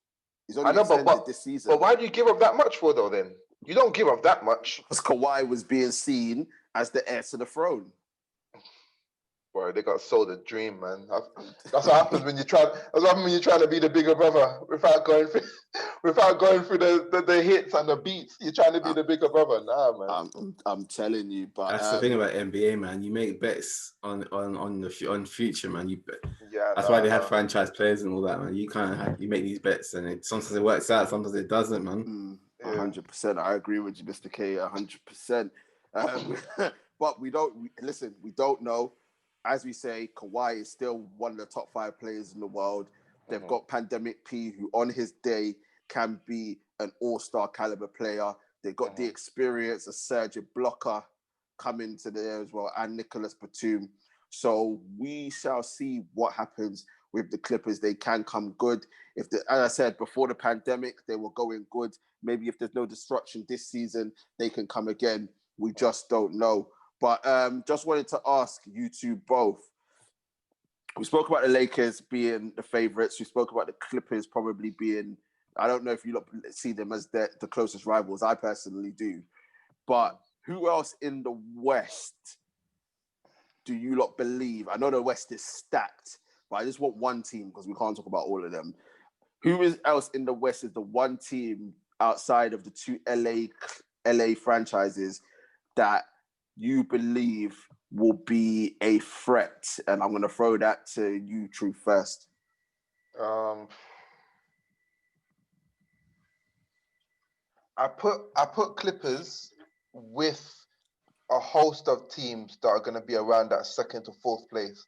He's only extended this season. But why do you give up that much for though? Then you don't give up that much. Because Kawhi was being seen as the heir to the throne. Boy, they got sold a dream, man. That's what happens when you try. That's what happens when you're trying to be the bigger brother without going through the hits and the beats. You're trying to be the bigger brother. Nah, man. I'm telling you, but that's the thing about NBA, man. You make bets on future, man. That's why they have franchise players and all that, man. You make these bets, and sometimes it works out, sometimes it doesn't, man. 100%. I agree with you, Mr. K. 100%. But we don't know. As we say, Kawhi is still one of the top 5 players in the world. They've got Pandemic P, who on his day can be an all-star caliber player. They've got the experience of Serge Ibaka coming to there as well, and Nicholas Batum. So we shall see what happens with the Clippers. They can come good. As I said, before the pandemic, they were going good. Maybe if there's no destruction this season, they can come again. We just don't know. But just wanted to ask you two both. We spoke about the Lakers being the favorites. We spoke about the Clippers probably being, I don't know if you see them as the closest rivals. I personally do. But who else in the West do you lot believe? I know the West is stacked, but I just want one team because we can't talk about all of them. Who else in the West is the one team outside of the 2 LA franchises that you believe will be a threat? And I'm going to throw that to you, True, first. I put Clippers with a host of teams that are going to be around that 2nd to 4th place.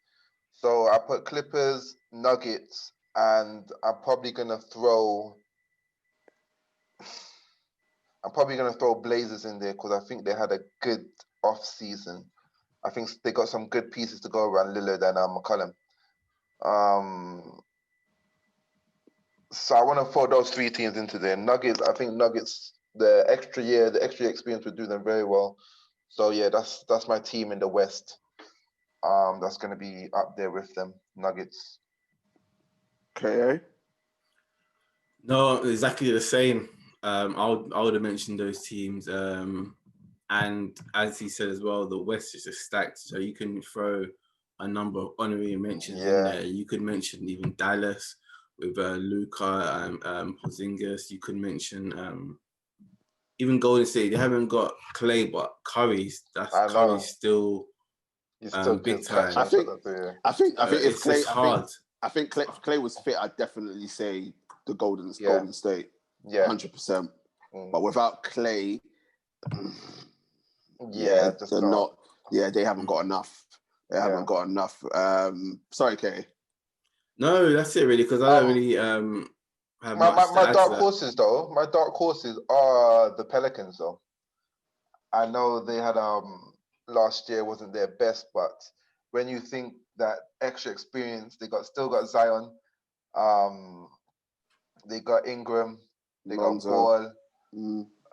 So I put Clippers, Nuggets, and I'm probably going to throw Blazers in there because I think they had a good off season. I think they got some good pieces to go around Lillard and McCollum. So I want to throw those 3 teams into there. Nuggets, I think Nuggets, the extra experience would do them very well. So yeah, that's my team in the West. That's going to be up there with them, Nuggets. Okay. No, exactly the same. I would have mentioned those teams. And as he said as well, the West is just stacked. So you can throw a number of honorary mentions in there. You could mention even Dallas with Luka and Porzingis. You could mention even Golden State. They haven't got Clay, but Curry's still He's still big time. I think if Clay, hard. I think if Clay was fit, I'd definitely say the Golden State. 100%. But without Clay, they're not. Yeah, they haven't got enough. They haven't got enough. Sorry, Kay. No, that's it really. Because I don't really have my dark horses though. My dark horses are the Pelicans though. I know they had last year wasn't their best, but when you think that extra experience, still got Zion, they got Ingram, they got Ball.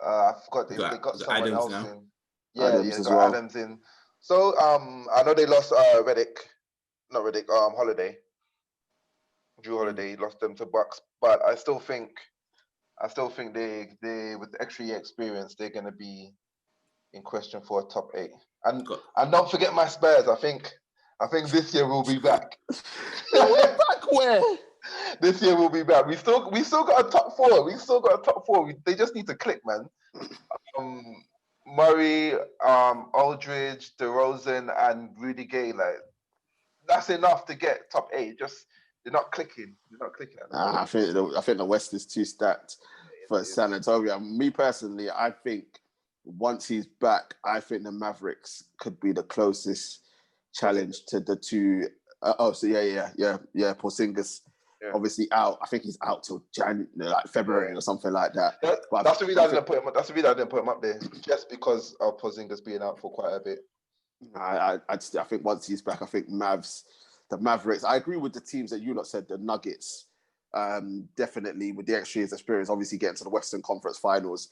I forgot they got someone Adams else now. in. Yeah, Adams they as got well. Adams in. So I know they lost Holiday. Drew Holiday lost them to Bucks, but I still think they with the extra year experience, they're gonna be in question for a top 8. And don't forget my Spurs. I think this year we'll be back. We're back where? This year we'll be back. We still got a top 4. They just need to click, man. Murray, Aldridge, DeRozan, and Rudy Gay, like that's enough to get top 8. Just they're not clicking. I think the West is too stacked for San Antonio. Me personally, I think once he's back, I think the Mavericks could be the closest challenge to the two. Porzingis, obviously out. I think he's out till February or something like that. That's the reason I didn't put him. That's the reason I didn't put him up there, just because of Porzingis being out for quite a bit. I think once he's back, I think the Mavericks. I agree with the teams that you lot said. The Nuggets, definitely with the extra years experience, obviously getting to the Western Conference Finals,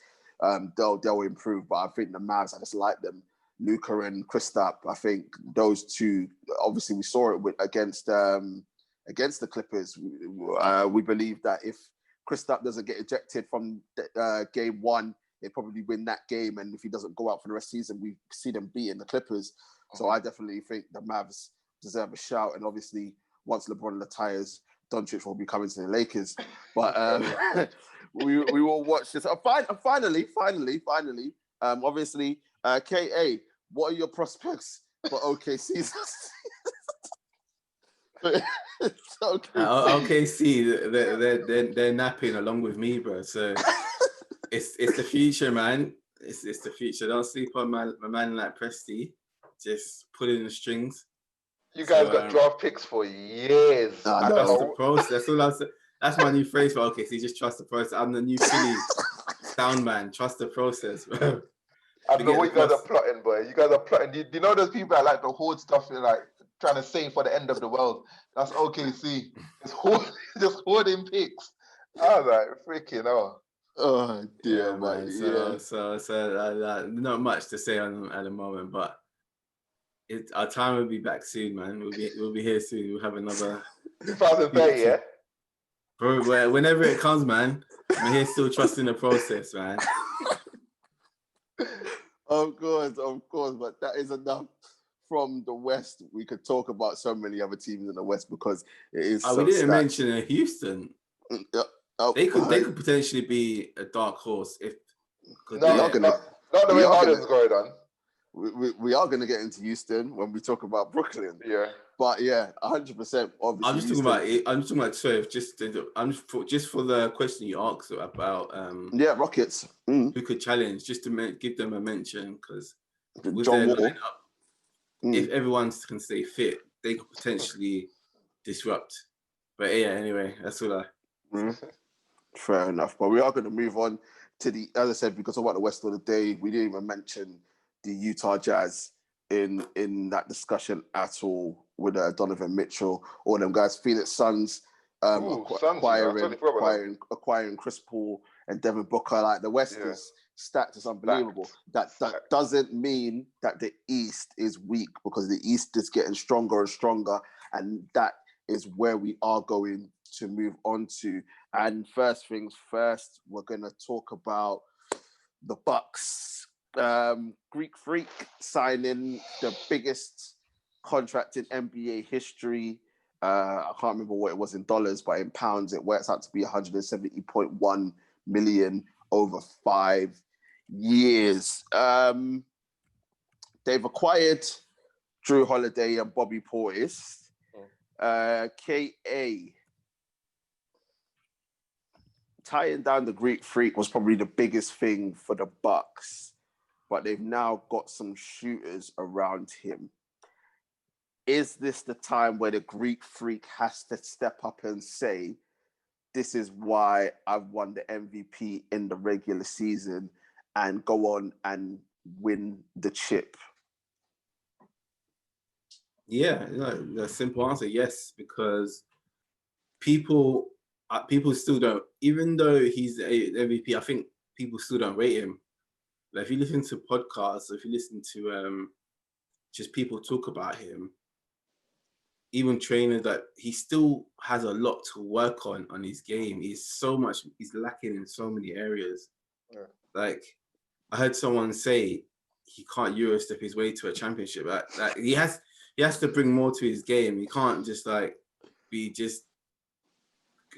they'll improve. But I think the Mavs, I just like them. Luka and Kristaps, I think those two. Obviously, we saw it against the Clippers. We believe that if Kristaps doesn't get ejected from game 1, they probably win that game. And if he doesn't go out for the rest of the season, we see them beating the Clippers. So I definitely think the Mavs deserve a shout. And obviously, once LeBron retires, Doncic will be coming to the Lakers. But we will watch this. Finally, obviously, KA, what are your prospects for OKC? OKC, they're napping along with me, bro. So it's the future, man. It's the future. Don't sleep on my man like Presti. Just put in the strings. You guys got draft picks for years. Trust the process. That's all I'm saying. That's my new phrase for OKC. Just trust the process. I'm the new Philly sound man. Trust the process, bro. I don't know what you guys are plotting, boy. You guys are plotting. Do you know those people that like the hoard stuff, like trying to save for the end of the world? That's OKC. Just hoarding picks. I was like, freaking hell. Oh dear, man. So not much to say at the moment, but our time will be back soon, man. We'll be here soon. We'll have another 2030, yeah. Bro, whenever it comes, man, I'm here still trusting the process, man. Of course, but that is enough from the West. We could talk about so many other teams in the West because it is. We didn't mention Houston. They could potentially be a dark horse if. Not the way Harden's going on. We are going to get into Houston when we talk about Brooklyn. Yeah. But yeah, 100%. Obviously, I'm just talking about. Sorry, just for the question you asked about. Rockets. Who could challenge? Just to give them a mention, because with John their Wall. lineup, if everyone can stay fit, they could potentially disrupt. But yeah, anyway, that's all Fair enough. But we are going to move on to as I said, because about the West of the day, we didn't even mention the Utah Jazz in that discussion at all with Donovan Mitchell, all them guys. Phoenix Suns acquiring Chris Paul and Devin Booker. Like the West is stacked. It's unbelievable. That doesn't mean that the East is weak, because the East is getting stronger and stronger, and that is where we are going to move on to. And first things first, we're going to talk about the Bucks. Greek Freak signing the biggest contract in NBA history. I can't remember what it was in dollars, but in pounds, it works out to be 170.1 million over 5 years. They've acquired Drew Holiday and Bobby Portis. KA, tying down the Greek Freak was probably the biggest thing for the Bucks, but they've now got some shooters around him. Is this the time where the Greek Freak has to step up and say, this is why I've won the MVP in the regular season, and go on and win the chip? Yeah, the simple answer, yes, because people still don't, even though he's the MVP, I think people still don't rate him. Like if you listen to podcasts, if you listen to just people talk about him, even trainers, that he still has a lot to work on his game. He's lacking in so many areas. Yeah. Like I heard someone say he can't Eurostep his way to a championship. Like he has to bring more to his game. He can't just like be just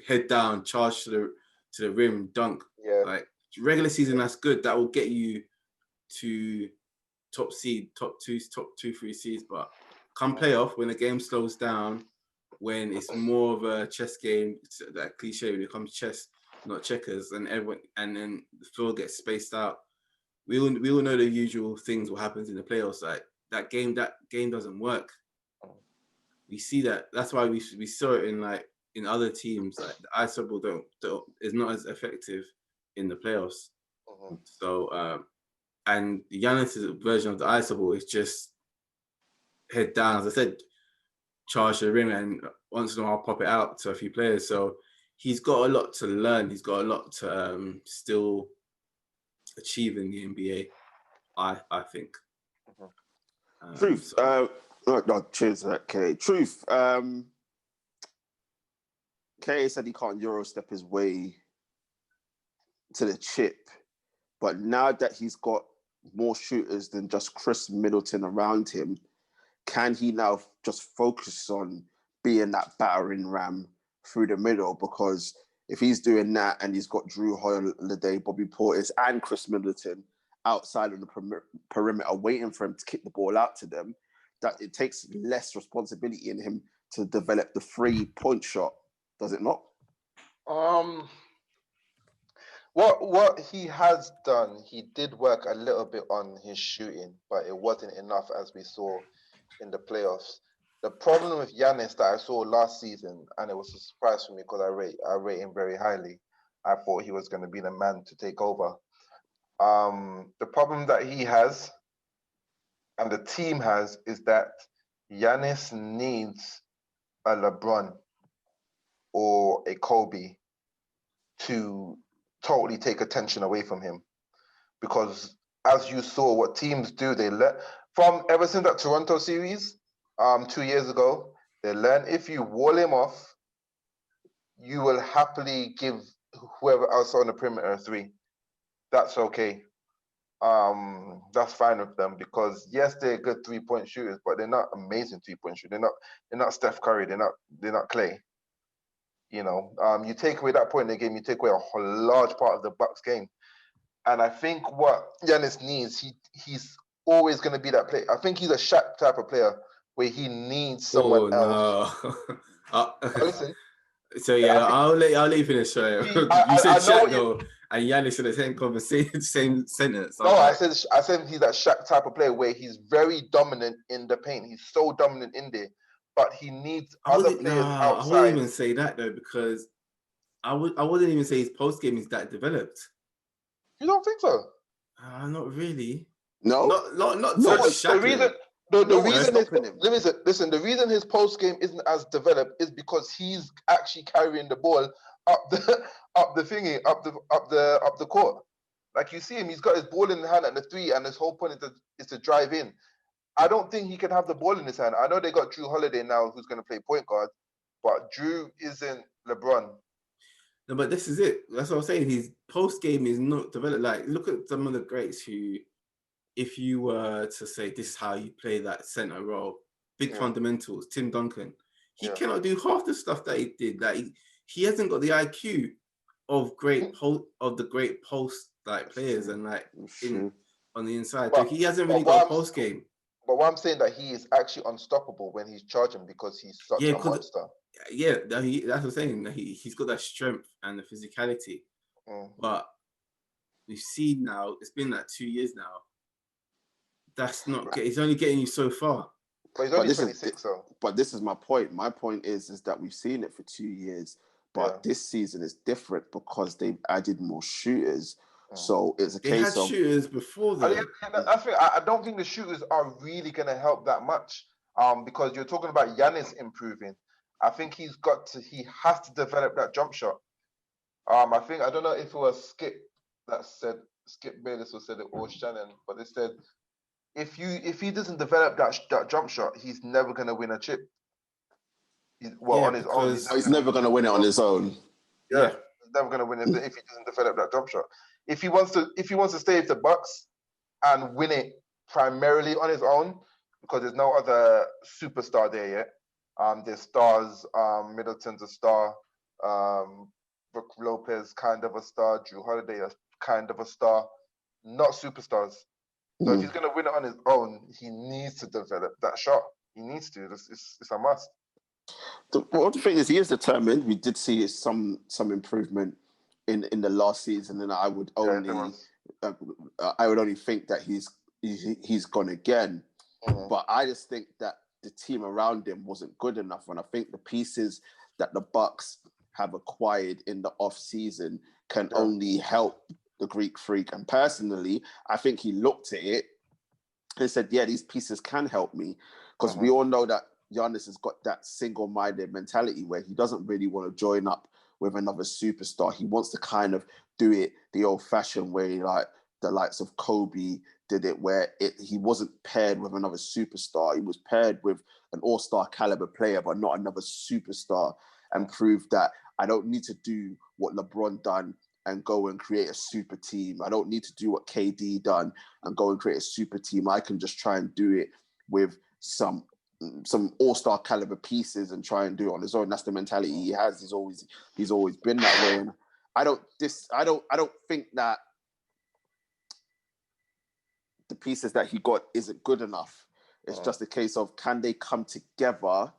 head down, charge to the rim, dunk. Yeah. Like regular season, that's good. That will get you to top seed, top two, 3 seeds. But come playoff, when the game slows down, when it's more of a chess game, it's that cliche, when it comes chess, not checkers, and then the floor gets spaced out. We all know the usual things what happens in the playoffs. Like that game doesn't work. We see that. That's why we saw it in other teams. Like the ice ball is not as effective in the playoffs. Mm-hmm. So and Giannis' version of the ice ball is just head down. As I said, charge the rim, and once in a while pop it out to a few players. So he's got a lot to learn. He's got a lot to still achieve in the NBA, I think. Truth. No, cheers to that, K. Truth. K said he can't Eurostep his way to the chip, but now that he's got more shooters than just Chris Middleton around him, can he now just focus on being that battering ram through the middle? Because if he's doing that and he's got Drew Holiday, Bobby Portis, and Chris Middleton outside of the perimeter waiting for him to kick the ball out to them, that it takes less responsibility in him to develop the 3-point shot, does it not? What he has done, he did work a little bit on his shooting, but it wasn't enough, as we saw in the playoffs. The problem with Giannis that I saw last season, and it was a surprise for me because I rate him very highly. I thought he was going to be the man to take over. The problem that he has and the team has is that Giannis needs a LeBron or a Kobe to totally take attention away from him. Because as you saw what teams do, ever since that Toronto series 2 years ago, they learn if you wall him off, you will happily give whoever else on the perimeter a 3. That's okay. That's fine with them, because yes, they're good 3-point shooters, but they're not amazing 3-point shooters. They're not Steph Curry. They're not Clay. You know, you take away that point in the game, you take away a whole large part of the Bucks game. And I think what Giannis needs, he's always going to be that player. I think he's a Shaq type of player where he needs someone else. Listen. So yeah, I'll let you finish. Sorry. You said Shaq though, and Giannis in the same conversation, same sentence. No, I said he's that Shaq type of player where he's very dominant in the paint. He's so dominant in there, but he needs other players outside. I wouldn't even say that though, because I wouldn't even say his post game is that developed. You don't think so? Not really. No, not the reason. The reason the reason his post game isn't as developed is because he's actually carrying the ball up the court. Like you see him, he's got his ball in the hand at the 3, and his whole point is to drive in. I don't think he can have the ball in his hand. I know they got Drew Holiday now, who's going to play point guard, but Drew isn't LeBron. No, but this is it. That's what I'm saying. His post game is not developed. Like, look at some of the greats who, if you were to say this is how you play that center role, big fundamentals, Tim Duncan, he cannot do half the stuff that he did. Like he hasn't got the IQ of the great post like players and like on the inside. But, so he hasn't really got a post game. But what I'm saying that he is actually unstoppable when he's charging because he's such a monster. Yeah, that's what I'm saying. He's got that strength and the physicality. But we've seen now, it's been like 2 years now. That's not. It's only getting you so far. But he's only 26, though. But this is my point. My point is that we've seen it for 2 years, but this season is different because they've added more shooters. So it's a case of shooters before that. I don't think the shooters are really going to help that much. Because you're talking about Giannis improving. I think he has to develop that jump shot. I don't know if it was Skip Bayless who said it, or Shannon, but they said if he doesn't develop that jump shot, he's never gonna win a chip. On his own. He's never gonna win it on his own. Yeah, he's never gonna win it if he doesn't develop that jump shot. If he wants to stay with the Bucks and win it primarily on his own, because there's no other superstar there yet. There's stars. Middleton's a star. Brook Lopez, kind of a star. Drew Holiday, kind of a star. Not superstars. So if he's going to win it on his own, he needs to develop that shot. He needs to. It's a must. The thing is, he is determined. We did see some improvement in the last season, and I would only think that he's gone again. Mm-hmm. But I just think that the team around him wasn't good enough, and I think the pieces that the Bucks have acquired in the off season can only help the Greek Freak. And personally, I think he looked at it and said, "Yeah, these pieces can help me," because we all know that Giannis has got that single-minded mentality where he doesn't really want to join up with another superstar. He wants to kind of do it the old-fashioned way, like the likes of Kobe did it, where he wasn't paired with another superstar. He was paired with an all-star caliber player, but not another superstar, and proved that I don't need to do what LeBron done and go and create a super team. I don't need to do what KD done and go and create a super team. I can just try and do it with some all-star caliber pieces and try and do it on his own. That's the mentality he has. He's always been that way. And I don't think that the pieces that he got isn't good enough. It's just a case of, can they come together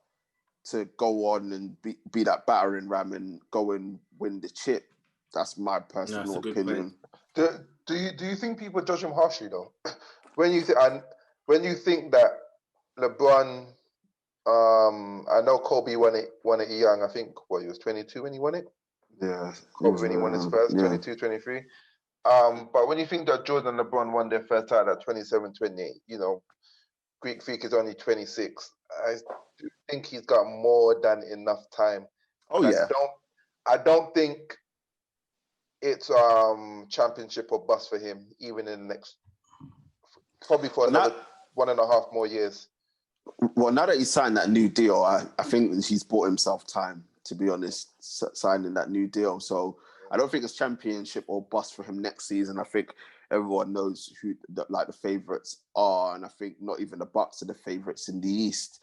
to go on and be that battering ram and go and win the chip? That's my personal opinion. Do you think people judge him harshly though? when you think that LeBron, I know Kobe won it young. I think he was 22 when he won it. Yeah, Kobe when he won his first, 22, 23. But when you think that Jordan and LeBron won their first title at 27, 28, Greek Freak is only 26. I do think he's got more than enough time. Oh, yeah. I don't think it's championship or bust for him, even in the next, probably for another 1.5 more years. Well, now that he's signed that new deal, I think he's bought himself time, to be honest, signing that new deal. So I don't think it's championship or bust for him next season. I think everyone knows who the favourites are, and I think not even the Bucks are the favourites in the East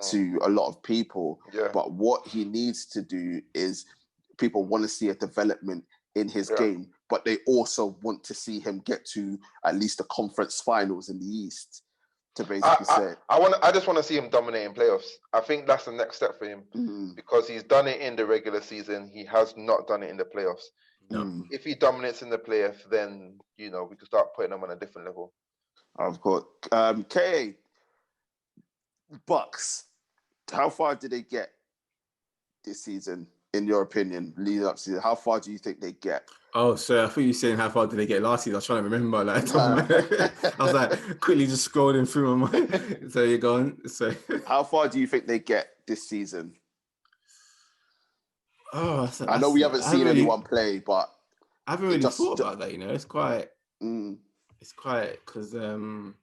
to a lot of people. Yeah. But what he needs to do is, people want to see a development in his game, but they also want to see him get to at least the conference finals in the East. To basically say, I just want to see him dominating playoffs. I think that's the next step for him because he's done it in the regular season. He has not done it in the playoffs. If he dominates in the playoffs, then we can start putting him on a different level. Of course. K. Bucks. How far did they get this season, in your opinion, leading up to season? How far do you think they get? Oh, so I thought you were saying how far did they get last season. I was trying to remember. I was like quickly just scrolling through my mind. So you're going. So how far do you think they get this season? Oh, I know we haven't seen anyone play, but I haven't really thought about that. It's quite. It's quite because I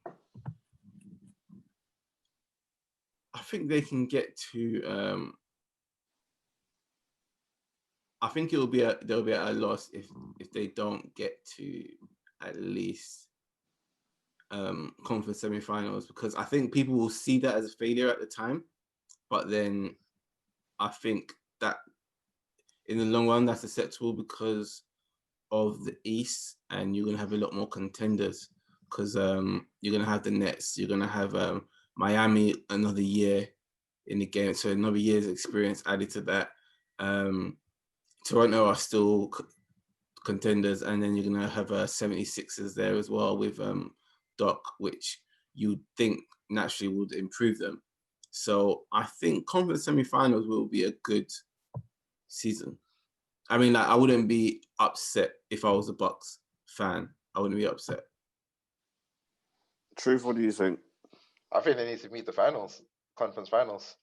think they can get to. I think they'll be at a loss if they don't get to at least conference semi-finals, because I think people will see that as a failure at the time, but then I think that in the long run that's acceptable because of the East, and you're gonna have a lot more contenders because you're gonna have the Nets, you're gonna have Miami another year in the game, so another year's experience added to that. Toronto are still contenders, and then you're going to have 76ers there as well with Doc, which you think naturally would improve them. So I think conference semi-finals will be a good season. I mean, I wouldn't be upset if I was a Bucks fan. I wouldn't be upset. Truth, what do you think? I think they need to meet the finals. conference finals.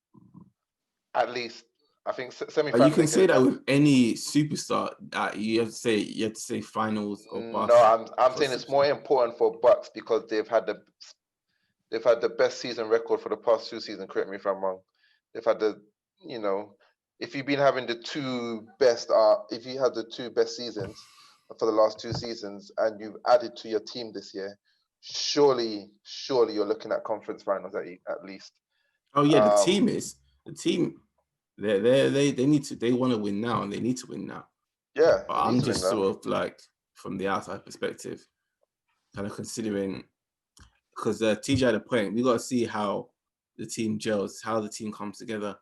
At least, I think semi-finals. You can say that with any superstar. You have to say finals or bust. No, I'm saying it's more important for Bucks because they've had the best season record for the past 2 seasons. Correct me if I'm wrong. They've had if you've been having if you had the 2 best seasons for the last 2 seasons and you've added to your team this year, surely you're looking at conference finals at least. Oh yeah, the team. They want to win now and they need to win now. Yeah, but I'm just sort of like from the outside perspective, kind of considering because TJ had a point. We got to see how the team gels, how the team comes together,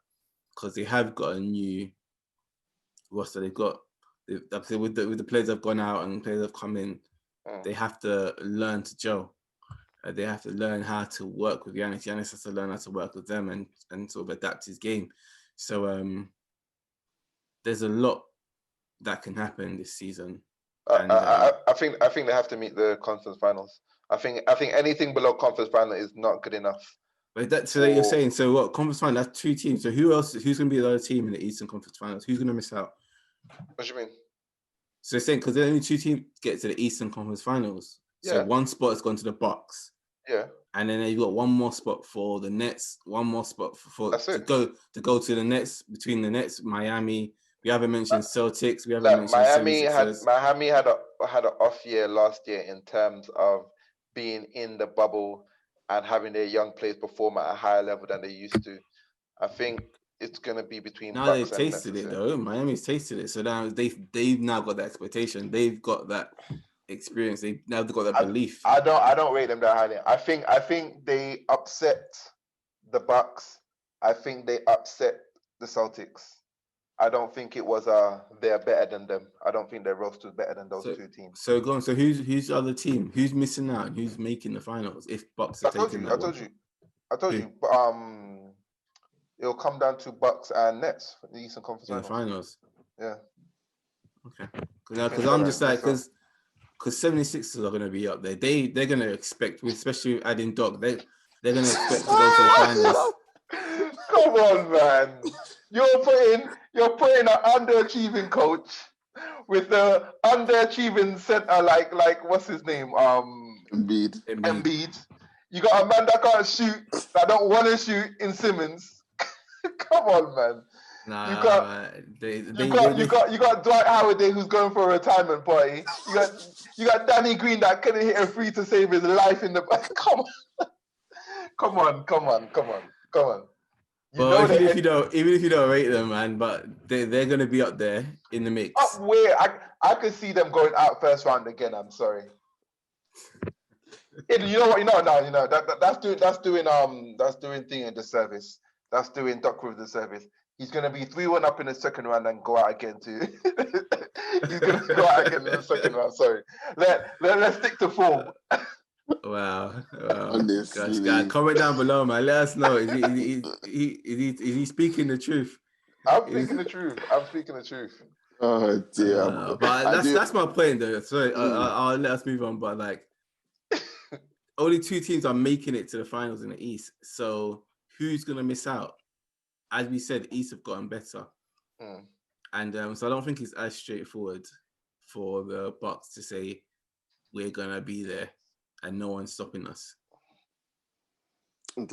because they have got a new roster. They've got with the players that have gone out and players that have come in. They have to learn to gel. They have to learn how to work with Giannis. Giannis has to learn how to work with them and sort of adapt his game. So there's a lot that can happen this season. I think they have to meet the conference finals. I think anything below conference final is not good enough. But so you're saying, so what, conference final, that's 2 teams. So who's going to be the other team in the Eastern Conference Finals? Who's going to miss out? What do you mean? So you're saying, because only 2 teams get to the Eastern Conference Finals. So Yeah. 1 spot has gone to the Bucks. Yeah. And then you've got 1 more spot for the Nets, 1 more spot to go to the Nets, between the Nets, Miami. We haven't mentioned Celtics. We haven't mentioned Miami had an off year last year in terms of being in the bubble and having their young players perform at a higher level than they used to. I think it's going to be between now Bucks they've tasted it though. Miami's tasted it. So now they've now got that expectation. They've got that experience. They've got that belief. I don't rate them that highly. I think they upset the Bucks. I think they upset the Celtics. I don't think it was they're better than them. I don't think their roster is better than those 2 teams. So go on. So who's the other team? Who's missing out? Who's making the finals? If Bucks are taking that one. I told you. It'll come down to Bucks and Nets for the Eastern Conference Finals. Yeah. Okay. Because I'm just like because 76ers are going to be up there. They're going to expect, especially with adding Doc, they're going to expect to go to the finals. Come on, man. You're putting an underachieving coach with the underachieving center like what's his name? Embiid. You got a man that can't shoot, that don't want to shoot in Simmons. Come on, man. You got Dwight Howard there who's going for a retirement party. You got Danny Green that couldn't hit a free to save his life in the Come on. Well, even if you don't rate them, man, but they're gonna be up there in the mix. Up where I could see them going out first round again. I'm sorry. You know what? That's doing thing in the service. That's doing Doc with the service. He's gonna be 3-1 up in the second round and go out again too. He's gonna go out again in the second round. Sorry. Let's stick to form. Wow. Guys, comment down below, man. Let us know. Is he speaking the truth? I'm speaking the truth. Oh dear. But that's my point though. Sorry, I'll let us move on. But like only 2 teams are making it to the finals in the East. So who's gonna miss out? As we said, the East have gotten better. And so I don't think it's as straightforward for the Bucks to say we're gonna be there and no one's stopping us. And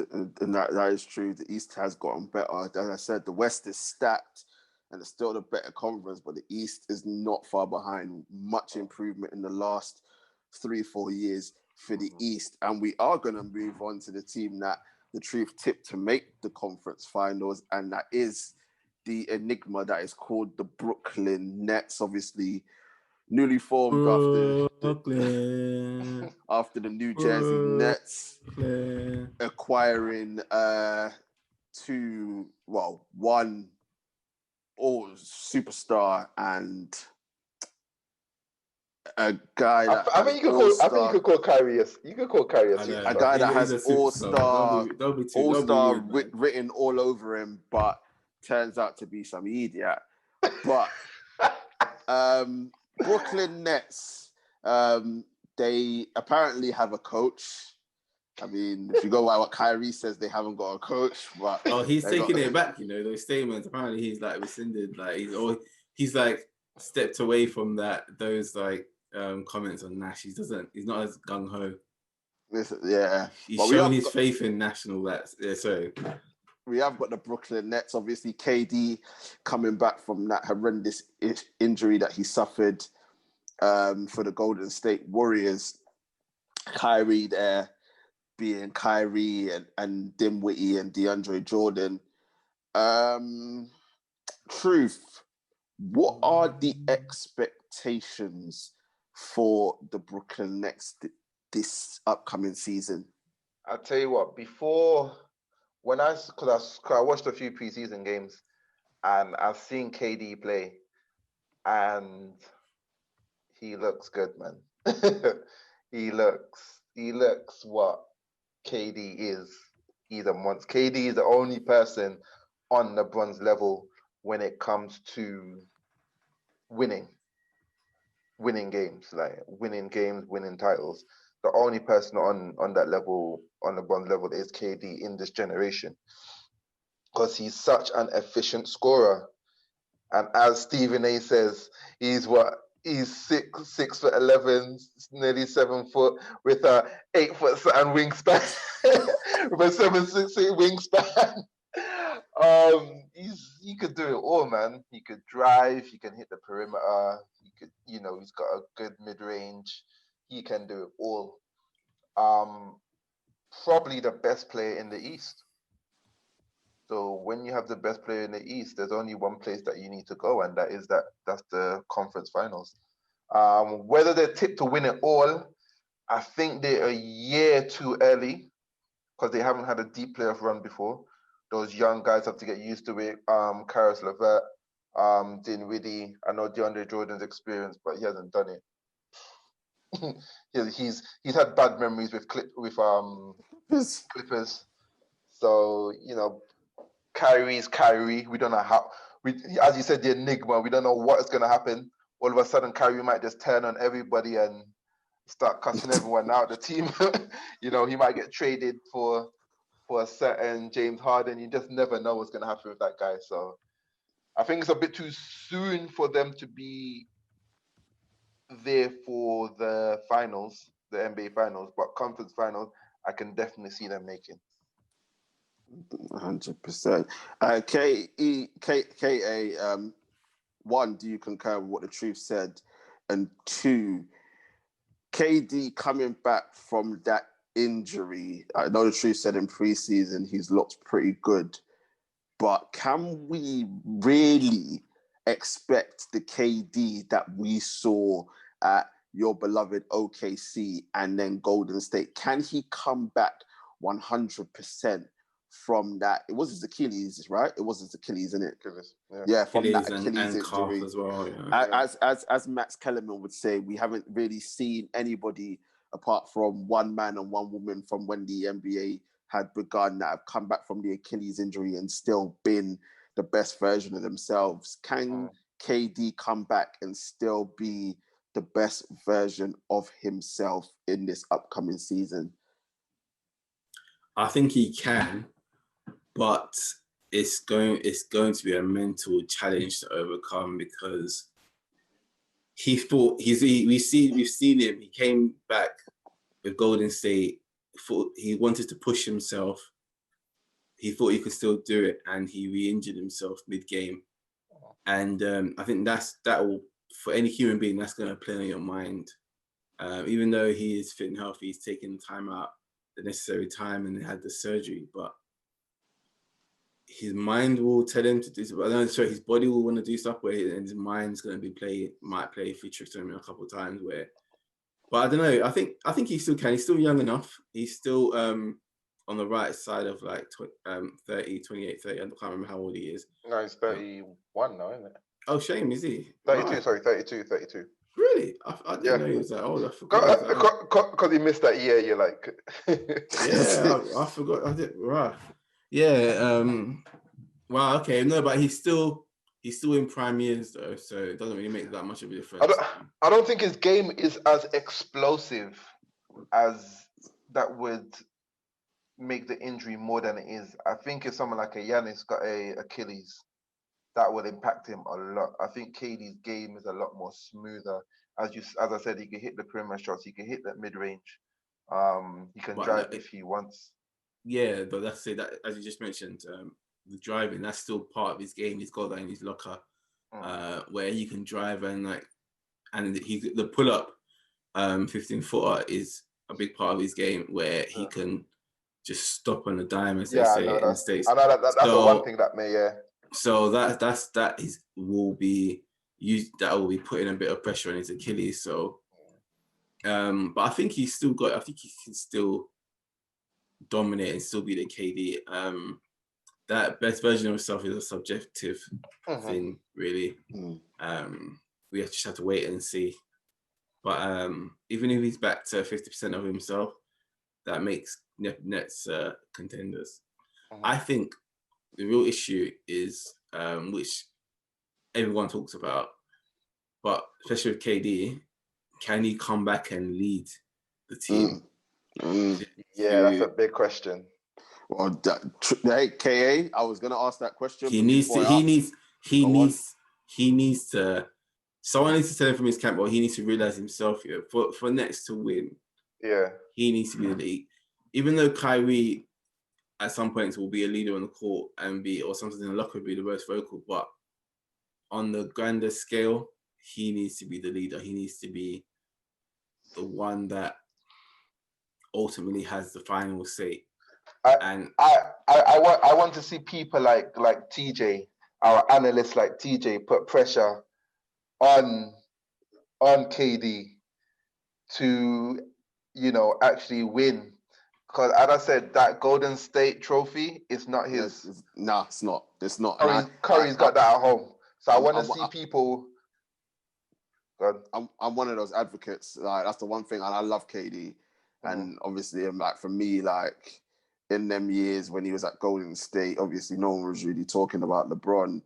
that is true. The East has gotten better. As I said, the West is stacked and it's still the better conference, but the East is not far behind. Much improvement in the last 3-4 years for the East. And we are going to move on to the team that the truth tipped to make the conference finals, and that is the enigma that is called the Brooklyn Nets. Obviously, newly formed after the New Jersey Nets acquiring one all superstar and a guy that I think you could call Kyrie. You could call Kyrie a guy that has all-star written all over him, but turns out to be some idiot. But Brooklyn Nets, they apparently have a coach I mean, if you go by what Kyrie says, they haven't got a coach. But he's taking it back. Those statements. Apparently, he's like rescinded. Like he's like stepped away from those comments on Nash. He's not as gung ho. Yeah, he's showing his faith in national. We have got the Brooklyn Nets. Obviously, KD coming back from that horrendous injury that he suffered for the Golden State Warriors. Kyrie there being Kyrie and Dinwiddie and DeAndre Jordan. Truth, what are the expectations for the Brooklyn Nets this upcoming season? I'll tell you what, because I watched a few preseason games and I've seen KD play and he looks good, man. He looks what KD is. KD is the only person on LeBron's level when it comes to winning games, winning titles. The only person on that level, on LeBron's level, is KD in this generation, because he's such an efficient scorer. And as Stephen A says, he's 6'11", nearly 7 foot, with a 8 foot and wingspan, with a 7'6" wingspan. He could do it all, man. He could drive. He can hit the perimeter. He could, he's got a good mid range. He can do it all. Probably the best player in the East. So when you have the best player in the East, there's only one place that you need to go, and that's the conference finals. Whether they're tipped to win it all, I think they're a year too early, because they haven't had a deep playoff run before. Those young guys have to get used to it. Karis LeVert, Dinwiddie. I know DeAndre Jordan's experienced, but he hasn't done it. He's had bad memories with Clippers. So Kyrie's Kyrie. We don't know how. As you said, the enigma. We don't know what is going to happen. All of a sudden, Kyrie might just turn on everybody and start cussing everyone out. The team, he might get traded for a certain James Harden. You just never know what's going to happen with that guy. So I think it's a bit too soon for them to be there for the finals, the NBA finals, but conference finals, I can definitely see them making. 100%. KA, one, do you concur with what the Truth said? And two, KD coming back from that injury, I know the Truth said in preseason he's looked pretty good, but can we really expect the KD that we saw at your beloved OKC and then Golden State? Can he come back 100% from that? It was his Achilles, right? It was his Achilles, isn't it? Yeah, from Achilles that Achilles injury as well. As Max Kellerman would say, we haven't really seen anybody apart from one man and one woman from when the NBA had begun that have come back from the Achilles injury and still been the best version of themselves. Can KD come back and still be the best version of himself in this upcoming season? I think he can, but it's going to be a mental challenge to overcome, because we've seen him. He came back with Golden State. He wanted to push himself. He thought he could still do it, and he re-injured himself mid-game. And I think that will, for any human being, that's going to play on your mind. Even though he is fit and healthy, he's taking the time out, the necessary time, and had the surgery. But his mind will tell him to do something. His body will want to do stuff and his mind's going to might play a few tricks on him a couple of times. But I don't know. I think he still can. He's still young enough. He's still on the right side of 30, 28, 30. I can't remember how old he is. No, he's 31 now, isn't it? Oh, shame, is he? 32, right. Sorry, 32. Really? I didn't know he was that old. I forgot. Because he missed that year, you're like... Yeah, I forgot. I did. Right. Yeah. Wow, okay. No, but he's still in prime years, though, so it doesn't really make that much of a difference. I don't think his game is as explosive as that would make the injury more than it is. I think if someone like a Giannis got a Achilles, that will impact him a lot. I think KD's game is a lot more smoother. As I said, he can hit the perimeter shots, he can hit that mid range. He can drive if he wants. Yeah, but that's it. That, as you just mentioned, the driving, that's still part of his game. He's got that in his locker, where he can drive and the pull up 15-footer is a big part of his game, where he can just stop on a dime, as they say in the States. I know that's the one thing that may, So that will be putting a bit of pressure on his Achilles. So, but I think he can still dominate and still be the KD. That best version of himself is a subjective thing, really. We just have to wait and see. But even if he's back to 50% of himself, that makes Nets contenders. I think the real issue is, which everyone talks about, but especially with KD, can he come back and lead the team? Yeah, that's a big question. Well, hey, KA, I was gonna ask that question. He needs to. Someone needs to tell him from his camp, or he needs to realize himself here. For Nets to win, he needs to be the lead. Even though Kyrie at some points will be a leader on the court or something in the locker be the most vocal, but on the grander scale, he needs to be the leader. He needs to be the one that ultimately has the final say. I want to see people like TJ, our analysts like TJ, put pressure on KD to, actually win. Because as I said, that Golden State trophy is not his. No, it's not. It's not. Curry's got that at home. So I want to see people. I'm one of those advocates. Like, that's the one thing, and I love KD. And obviously, for me, like, in them years when he was at Golden State, obviously no one was really talking about LeBron.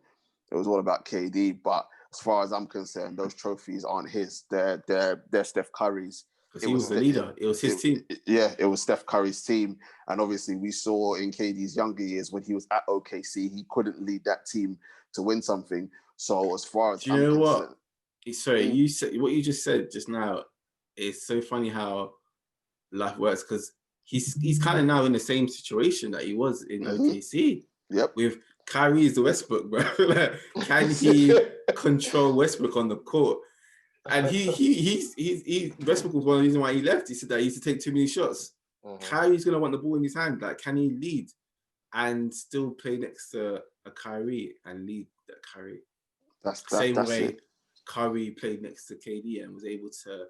It was all about KD. But as far as I'm concerned, those trophies aren't his. They're Steph Curry's. Because he was the leader. It was his team. It was Steph Curry's team. And obviously we saw in KD's younger years when he was at OKC, he couldn't lead that team to win something. So as far as I'm concerned... Sorry, you said what you just said just now. It's so funny how life works, because he's kind of now in the same situation that he was in OKC. Yep. With Kyrie is the Westbrook, bro. Like, can he control Westbrook on the court? And Westbrook was one of the reasons why he left. He said that he used to take too many shots. Kyrie's gonna want the ball in his hand. Like, can he lead and still play next to a Kyrie and lead that Kyrie? That's way it. Kyrie played next to KD and was able to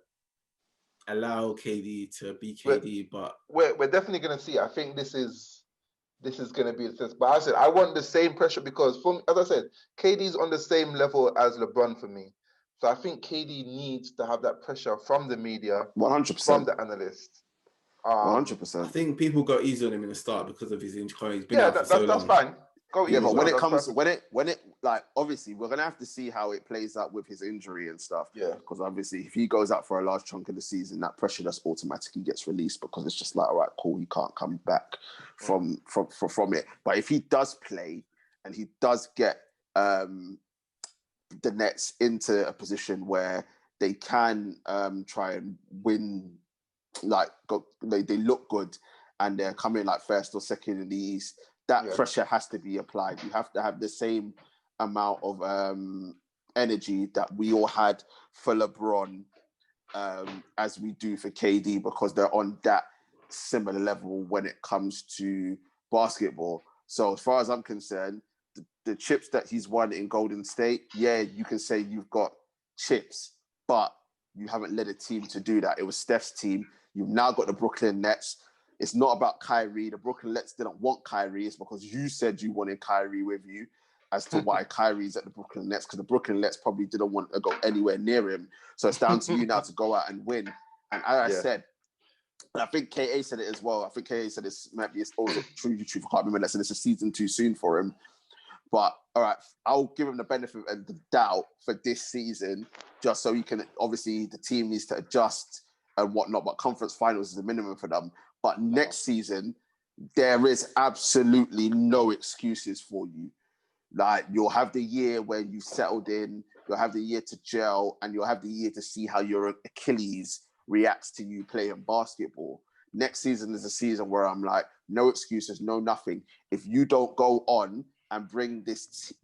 allow KD to be KD. But we're definitely gonna see. I think this is gonna be the sense. But I said I want the same pressure because, as I said, KD's on the same level as LeBron for me. So I think KD needs to have that pressure from the media, 100%, from the analysts. 100%. I think people got easy on him in the start because of his injury. He's been out for so long. That's fine. But when it like, obviously we're gonna have to see how it plays out with his injury and stuff. Yeah. Because obviously if he goes out for a large chunk of the season, that pressure just automatically gets released because it's just like, all right, cool, he can't come back from it. But if he does play and he does get the Nets into a position where they can try and win, they look good and they're coming like first or second in the East, that pressure has to be applied. You have to have the same amount of energy that we all had for LeBron as we do for KD, because they're on that similar level when it comes to basketball. So as far as I'm concerned, the chips that he's won in Golden State, you can say you've got chips, but you haven't led a team to do that. It was Steph's team. You've now got the Brooklyn Nets. It's not about Kyrie. The Brooklyn Nets didn't want Kyrie. It's because you said you wanted Kyrie with you as to why Kyrie's at the Brooklyn Nets, because the Brooklyn Nets probably didn't want to go anywhere near him. So it's down to you now to go out and win. And as I said, and I think KA said it as well. I think KA said this might be also true. I can't remember that. So it's a season too soon for him. But all right, I'll give him the benefit of the doubt for this season, just so he can, obviously the team needs to adjust and whatnot, but conference finals is the minimum for them. But next season, there is absolutely no excuses for you. Like, you'll have the year where you settled in, you'll have the year to gel, and you'll have the year to see how your Achilles reacts to you playing basketball. Next season is a season where I'm like, no excuses, no nothing. If you don't go on and bring this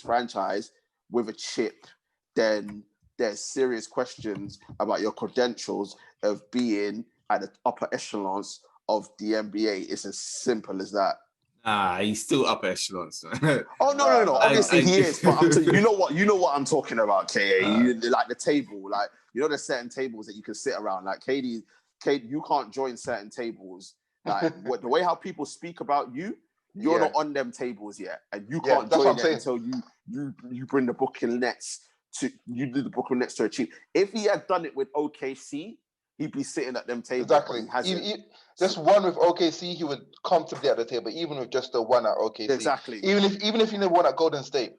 franchise with a chip, then there's serious questions about your credentials of being at the upper echelons of the NBA. It's as simple as that. He's still upper echelons. Oh no! Obviously he is, but I'm you know what I'm talking about, KA. Like the table, like there's certain tables that you can sit around. Like KD, you can't join certain tables. Like the way how people speak about you, you're not on them tables yet, and you can't join it until you bring the Brooklyn Nets to a cheap. If he had done it with OKC, he'd be sitting at them tables. Exactly. Just one with OKC, he would comfortably at the table, even with just the one at OKC. Exactly. Even if he never won at Golden State,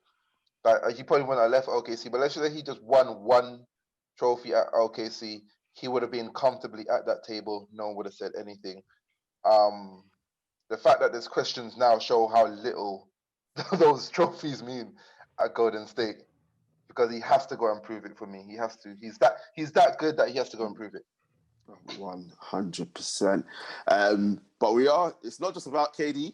like he probably wouldn't have left OKC. But let's just say he just won one trophy at OKC, he would have been comfortably at that table. No one would have said anything. The fact that there's questions now show how little those trophies mean at Golden State, because he has to go and prove it for me. He has to. He's that good that he has to go and prove it. 100%. But it's not just about KD.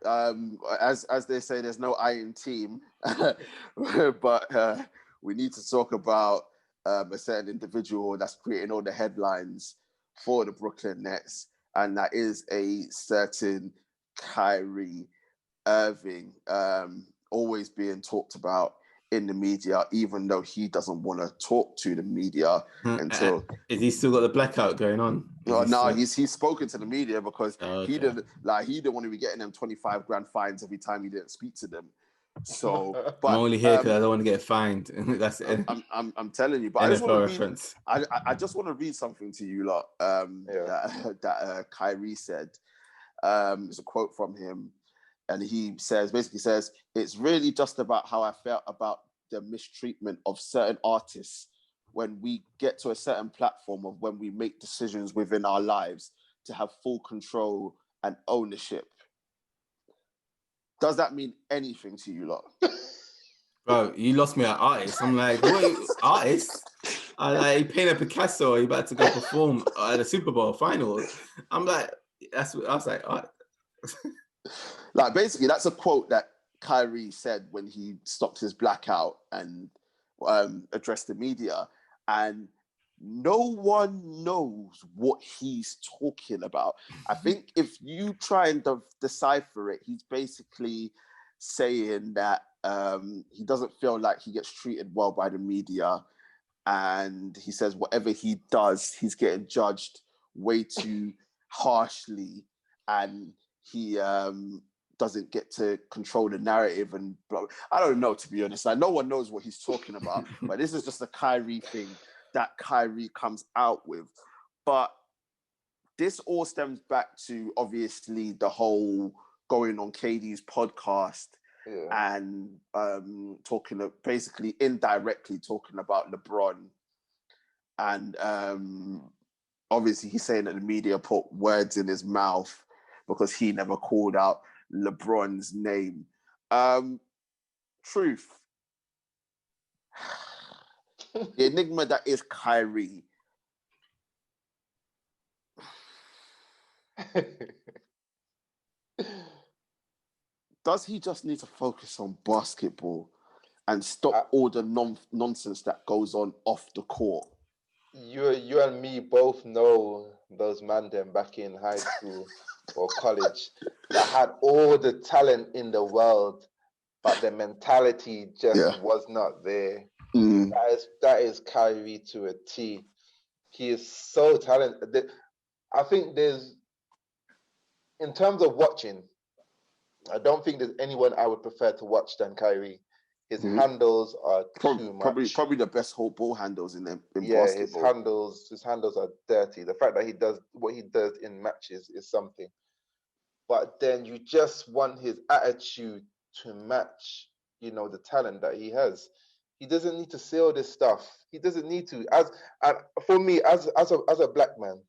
As they say, there's no iron team. But we need to talk about a certain individual that's creating all the headlines for the Brooklyn Nets, and that is a certain Kyrie Irving, always being talked about in the media, even though he doesn't want to talk to the media until. Is he still got the blackout going on? He's spoken to the media because he didn't want to be getting them $25,000 fines every time he didn't speak to them. So, but I'm only here because I don't want to get fined. That's it. I'm telling you, but I just want to read something to you lot. That Kyrie said. It's a quote from him. And he basically says, it's really just about how I felt about the mistreatment of certain artists when we get to a certain platform of when we make decisions within our lives to have full control and ownership. Does that mean anything to you lot? Bro, you lost me at artist. I'm like, what artist? I painted Picasso. He about to go perform at the Super Bowl final. I'm like, I was like, art. Like, basically, that's a quote that Kyrie said when he stopped his blackout and addressed the media. And no one knows what he's talking about. I think if you try and decipher it, he's basically saying that he doesn't feel like he gets treated well by the media. And he says whatever he does, he's getting judged way too harshly. And he doesn't get to control the narrative and blah. I don't know, to be honest. Like, no one knows what he's talking about, but this is just a Kyrie thing that Kyrie comes out with. But this all stems back to, obviously, the whole going on KD's podcast and basically indirectly talking about LeBron. And obviously he's saying that the media put words in his mouth because he never called out LeBron's name. Truth. The enigma that is Kyrie. Does he just need to focus on basketball and stop all the nonsense that goes on off the court? You and me both know those man them back in high school or college that had all the talent in the world, but the mentality just was not there. That is Kyrie to a T. He is so talented. I think in terms of watching, I don't think there's anyone I would prefer to watch than Kyrie. His handles are too much. Probably the best whole ball handles in basketball. His handles are dirty. The fact that he does what he does in matches is something. But then you just want his attitude to match, the talent that he has. He doesn't need to say all this stuff. He doesn't need to. For me, as a black man,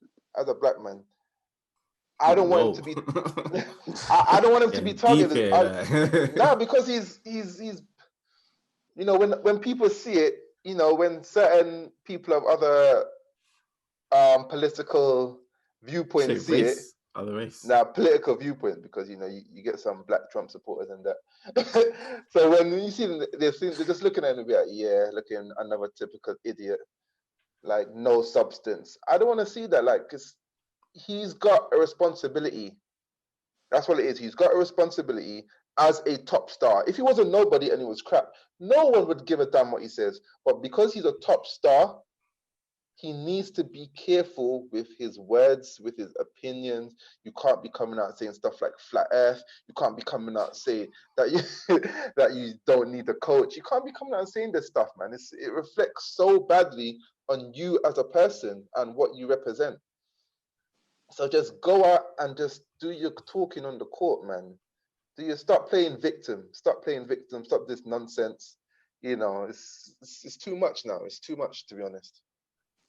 I don't want him to be. I don't want him to be targeted. No, because he's. You know, when people see it, you know, when certain people of other political viewpoints see it. Other race. Now, political viewpoint, because you know you get some black Trump supporters and that. So when you see them, they're just looking at him and be like, yeah, looking another typical idiot, like no substance. I don't want to see that, like, because he's got a responsibility. That's what it is. He's got a responsibility as a top star. If he was a nobody and he was crap, no one would give a damn what he says. But because he's a top star, he needs to be careful with his words, with his opinions. You can't be coming out saying stuff like flat earth. You can't be coming out saying that you that you don't need a coach. You can't be coming out saying this stuff, man. It reflects so badly on you as a person and what you represent. So just go out and just do your talking on the court, man. Stop playing victim. Stop playing victim. Stop this nonsense. You know, it's too much now. It's too much, to be honest.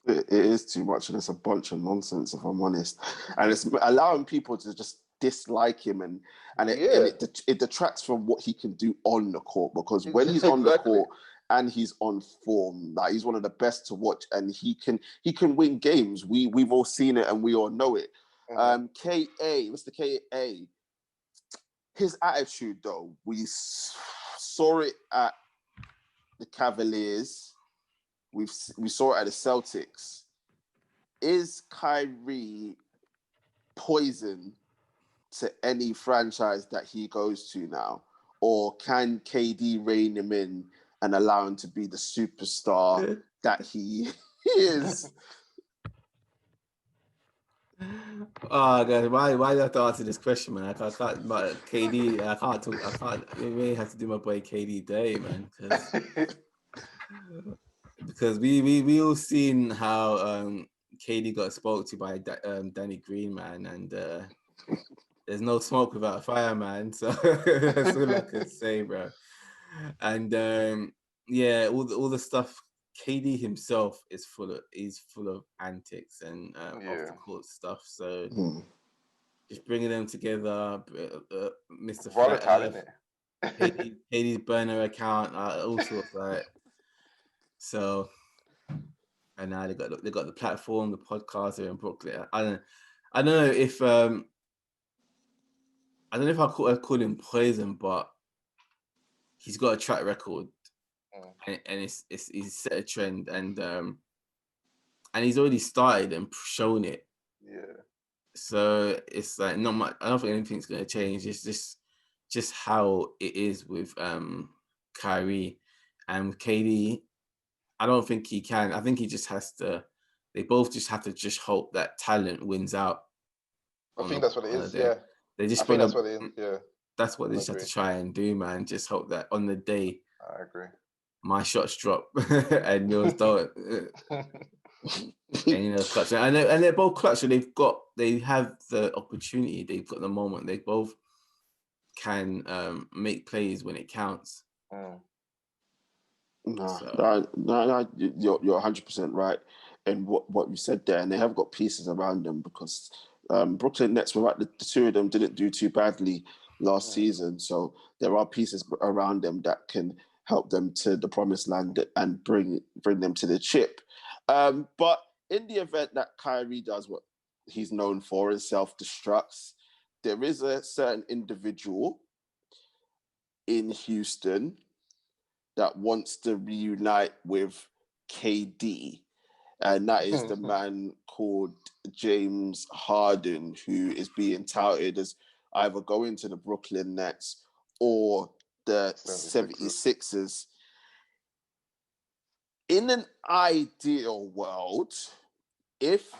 It is too much, and it's a bunch of nonsense, if I'm honest. And it's allowing people to just dislike him, and it detracts from what he can do on the court. Because when he's on the court and he's on form, like, he's one of the best to watch, and he can win games. We've all seen it, and we all know it. KA, Mr. KA, his attitude though, we saw it at the Cavaliers. We saw it at the Celtics. Is Kyrie poison to any franchise that he goes to now? Or can KD rein him in and allow him to be the superstar that he is? Oh, guys, why do I have to answer this question, man? I can't, but KD, I can't talk. I can't. I really have to do my boy KD day, man. Because we all seen how KD got spoke to by Danny Green, man, and there's no smoke without fire, man. So that's all I can say, bro. And all the stuff. KD himself is full of antics and off the court stuff. So just bringing them together, Mr. Volatile, isn't it? KD's burner account, all sorts, like. So, and now they got the platform, the podcast here in Brooklyn. I don't know if I call him poison, but he's got a track record. And he's set a trend, and he's already started and shown it. Yeah. So it's like not much. I don't think anything's going to change. It's just how it is with Kyrie and with KD. I don't think he can. I think he just has to. They both just have to just hope that talent wins out. I think that's what it is. Yeah. They just. I think that's what it is. Yeah. That's what they just have to try and do, man. Just hope that on the day. I agree. My shots drop and yours don't. And clutch. And they're both clutch. So they have the opportunity. They've got the moment. They both can make plays when it counts. No, you're 100% right in what you said there. And they have got pieces around them, because Brooklyn Nets, were right, the two of them didn't do too badly last season. So there are pieces around them that can help them to the promised land and bring them to the chip. But in the event that Kyrie does what he's known for and self-destructs, there is a certain individual in Houston that wants to reunite with KD. And that is the man called James Harden, who is being touted as either going to the Brooklyn Nets or the 76ers. In an ideal world, if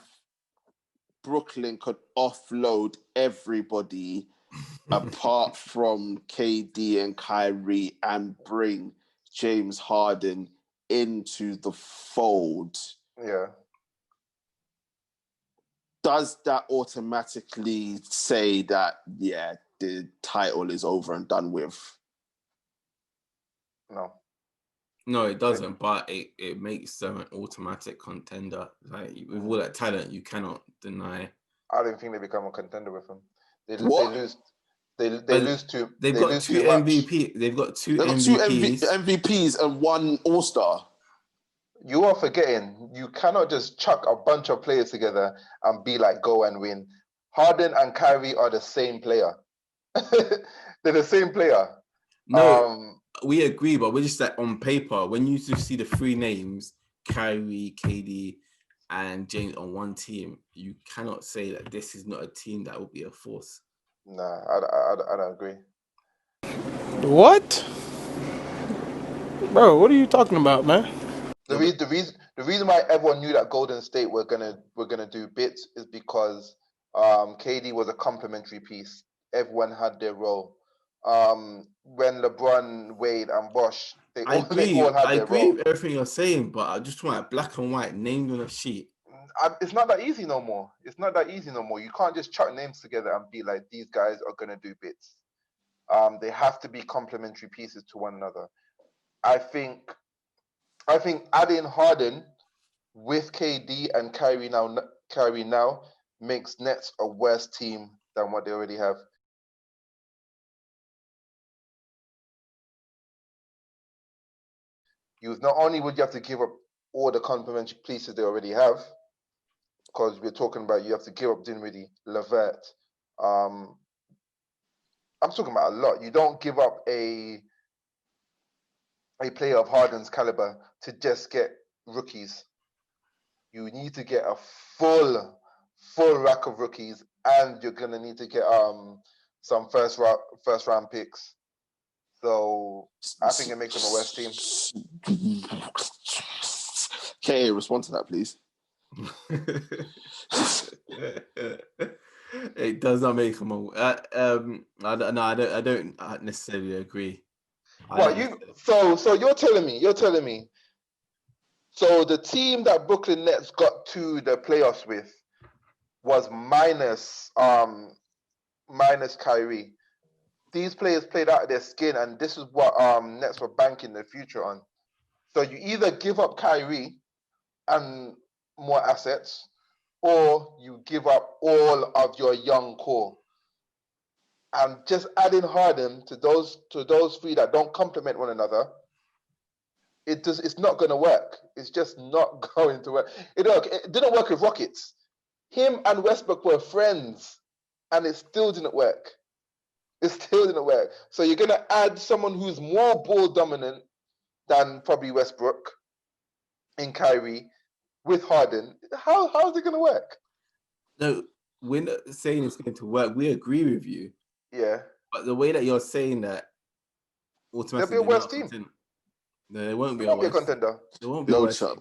Brooklyn could offload everybody apart from KD and Kyrie and bring James Harden into the fold, does that automatically say that, the title is over and done with? No, it doesn't, but it makes them an automatic contender. Like, with all that talent, you cannot deny I don't think they become a contender with him. They What? lose. They lose too. They've got two MVP. They've got two MVPs and one All-Star. You are forgetting. You cannot just chuck a bunch of players together and be like, go and win. Harden and Kyrie are the same player. They're the same player. No, we agree, but we're just like on paper. When you just see the three names, Kyrie, KD, and James on one team, you cannot say that this is not a team that will be a force. Nah, I don't agree. What? Bro, what are you talking about, man? The reason why everyone knew that Golden State were gonna do bits is because KD was a complementary piece. Everyone had their role. When LeBron, Wade, and Bosh, they all had their role. I agree with everything you're saying, but I just want black and white named on a sheet. It's not that easy no more. You can't just chuck names together and be like, these guys are gonna do bits. They have to be complementary pieces to one another. I think adding Harden with KD and Kyrie now makes Nets a worse team than what they already have. Not only would you have to give up all the complementary pieces they already have, because we're talking about you have to give up Dinwiddie, Levert. I'm talking about a lot. You don't give up a player of Harden's caliber to just get rookies. You need to get a full rack of rookies, and you're gonna need to get some first round picks. So I think it makes them a worse team. Okay, respond to that, please. It does not make them a. I don't necessarily agree. So you're telling me. So the team that Brooklyn Nets got to the playoffs with was minus Kyrie. These players played out of their skin, and this is what Nets were banking their future on. So you either give up Kyrie and more assets, or you give up all of your young core. And just adding Harden to those three that don't complement one another, it's not going to work. It's just not going to work. It didn't work with Rockets. Him and Westbrook were friends, and it still didn't work. So you're going to add someone who's more ball dominant than probably Westbrook in Kyrie with Harden. How is it going to work? No, we're not saying it's going to work. We agree with you. Yeah. But the way that you're saying that, automatically they'll be a worse team. No, they won't be a contender. They won't be a worse team.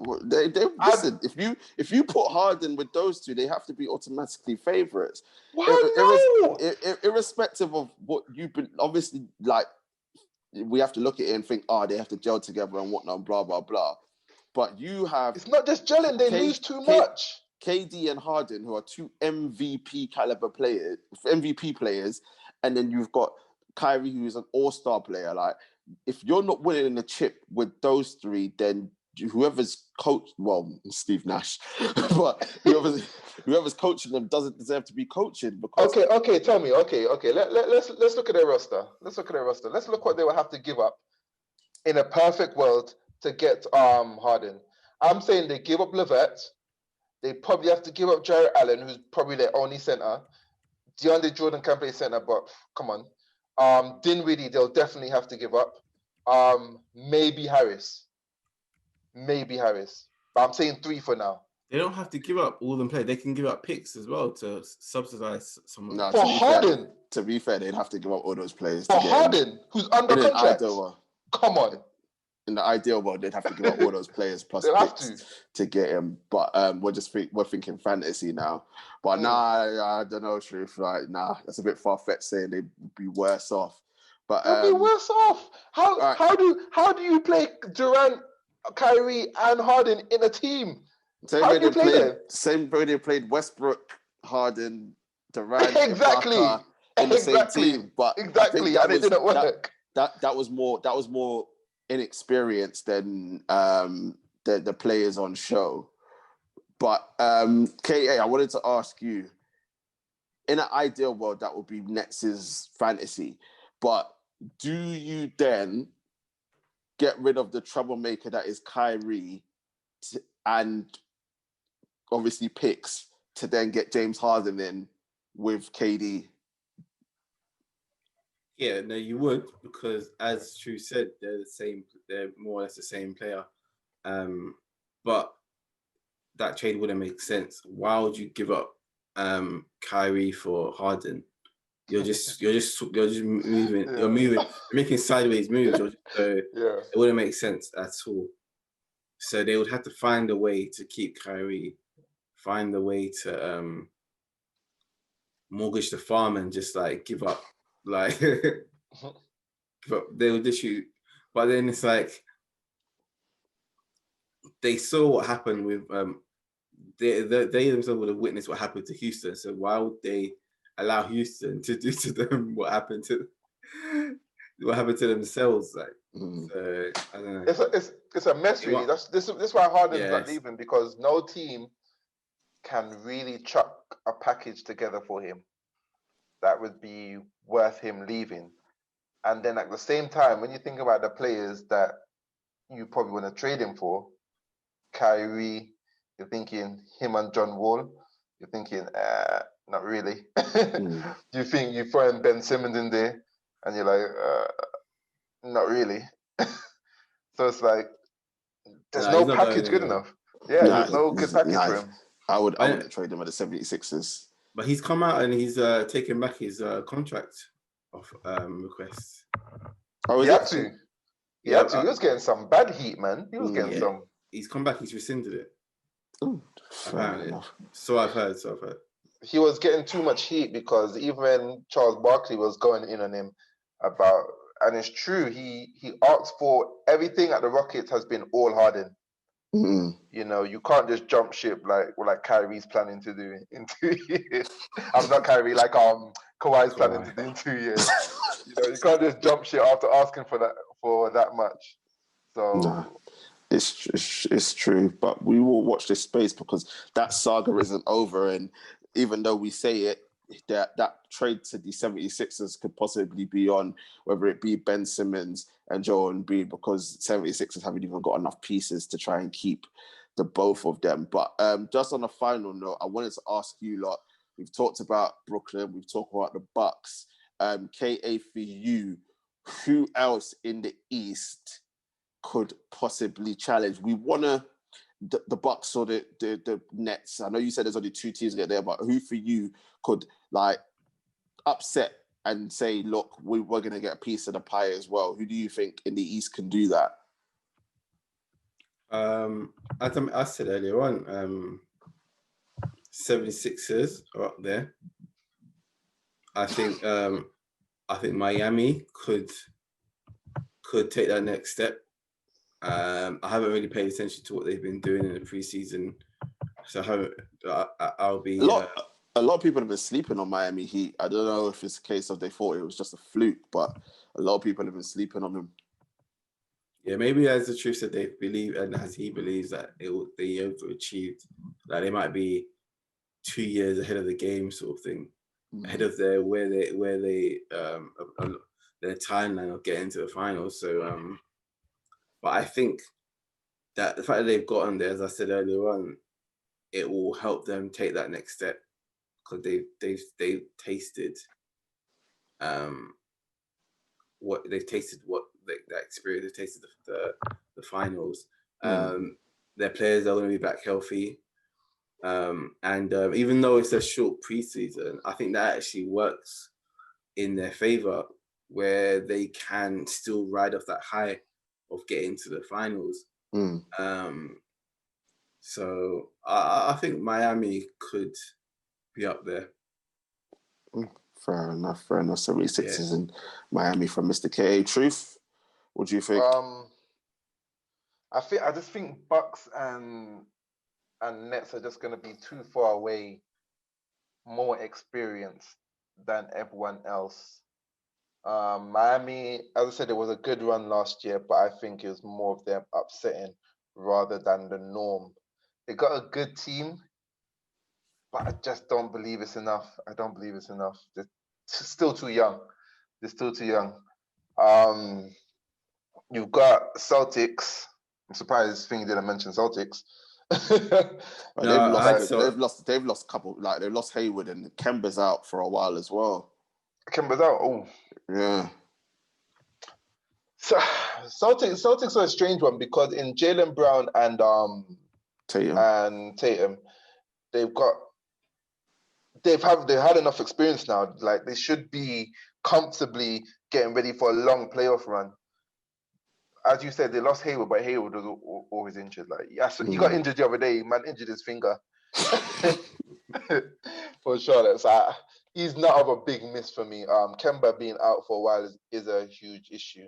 Listen, if you put Harden with those two, they have to be automatically favorites. Irrespective of what you've been, obviously, like, we have to look at it and think, they have to gel together and whatnot, blah, blah, blah. But you have... It's not just gelling, they lose too much. KD and Harden, who are two MVP players, and then you've got Kyrie, who's an all-star player. Like, if you're not winning the chip with those three, then whoever's Steve Nash, but whoever's coaching them doesn't deserve to be coaching. Because okay, tell me. Okay, let's look at their roster. Let's look what they will have to give up in a perfect world to get Harden. I'm saying they give up Levert. They probably have to give up Jarrett Allen, who's probably their only center. DeAndre Jordan can play center, but come on. Dinwiddie, they'll definitely have to give up. Maybe Harris. But I'm saying 3 for now. They don't have to give up all them players. They can give up picks as well to subsidize someone. No, for Harden. To be fair, they'd have to give up all those players. For Harden, who's under contract. Come on. In the ideal world, they'd have to give up all those players plus picks to get him. But we're thinking fantasy now. But I don't know, truth. Like, that's a bit far-fetched saying they'd be worse off. But they'll be worse off. How do you play Durant, Kyrie, and Harden in a team? Same way they played Westbrook, Harden, Durant, exactly in the same team. But exactly, and it didn't work. That was more inexperience than the players on show. But KA, I wanted to ask you, in an ideal world, that would be Netz's fantasy. But do you then get rid of the troublemaker that is Kyrie and obviously picks to then get James Harden in with KD? Yeah, no, you would, because as True said, they're more or less the same player. But that trade wouldn't make sense. Why would you give up Kyrie for Harden? You're just moving. Yeah. You're moving. You're making sideways moves. It wouldn't make sense at all. So they would have to find a way to keep Kyrie, find a way to mortgage the farm and just like give up. Like, but they would just shoot. But then it's like they saw what happened with they themselves would have witnessed what happened to Houston. So why would they allow Houston to do to them what happened to themselves? Like, so, I don't know. It's a mess, really. This is why Harden's not leaving, because no team can really chuck a package together for him that would be worth him leaving. And then at the same time, when you think about the players that you probably want to trade him for, Kyrie, you're thinking him and John Wall. You're thinking, not really. You think you throw in Ben Simmons in there, and you're like, not really. So it's like, there's no package good enough. Yeah, there's no good package for him. I wouldn't trade him at the 76ers. But he's come out and he's taken back his contract of requests. Oh, he had to. He was getting some bad heat, man. He was getting some. He's come back. He's rescinded it. Ooh, apparently. So I've heard. He was getting too much heat because even when Charles Barkley was going in on him about, and it's true, he asked for everything at the Rockets has been all Harden. Mm-hmm. You know, you can't just jump ship like Kyrie's planning to do in 2 years. I'm not Kyrie, like Kawhi's planning to do in 2 years. You know, you can't just jump ship after asking for that much. So nah, it's true, but we will watch this space because that saga isn't over, and even though we say it, that trade to the 76ers could possibly be on, whether it be Ben Simmons and Joel Embiid, because 76ers haven't even got enough pieces to try and keep the both of them. But just on a final note, I wanted to ask you lot, we've talked about Brooklyn, we've talked about the Bucks, KA for you, who else in the East could possibly challenge? We want to the Bucks or the Nets. I know you said there's only 2 teams get there, but who for you could like upset and say, look, we're going to get a piece of the pie as well? Who do you think in the East can do that? As I said earlier on, 76ers are up there. I think Miami could take that next step. I haven't really paid attention to what they've been doing in the preseason, so I'll be. A lot of people have been sleeping on Miami Heat. I don't know if it's a case of they thought it was just a fluke, but a lot of people have been sleeping on them. Yeah, maybe as the truth said, they believe, and as he believes that they overachieved, like they might be 2 years ahead of the game, sort of thing, ahead of their timeline of getting to the finals. So, but I think that the fact that they've gotten there, as I said earlier on, it will help them take that next step because they've tasted what they've tasted, that experience. They've tasted the finals. Their players are going to be back healthy, and even though it's a short preseason, I think that actually works in their favor, where they can still ride off that high of getting to the finals. So I think Miami could be up there. Fair enough. 76ers in Miami from Mr. K. Truth, what do you think? I just think Bucks and Nets are just going to be too far away, more experienced than everyone else. Miami, as I said, it was a good run last year, but I think it was more of them upsetting rather than the norm. They got a good team, but I just don't believe it's enough. I don't believe it's enough. They're still too young. They're still too young. You've got Celtics. I'm surprised Thing didn't mention Celtics. They've lost a couple. Like they've lost Hayward and Kemba's out for a while as well. Kemba's out. Oh, yeah. So Celtics are a strange one because in Jaylen Brown and Tatum, they've had enough experience now. Like they should be comfortably getting ready for a long playoff run. As you said, they lost Hayward, but Hayward was always injured. Like, he got injured the other day. Man injured his finger. For sure. He's not of a big miss for me. Kemba being out for a while is a huge issue.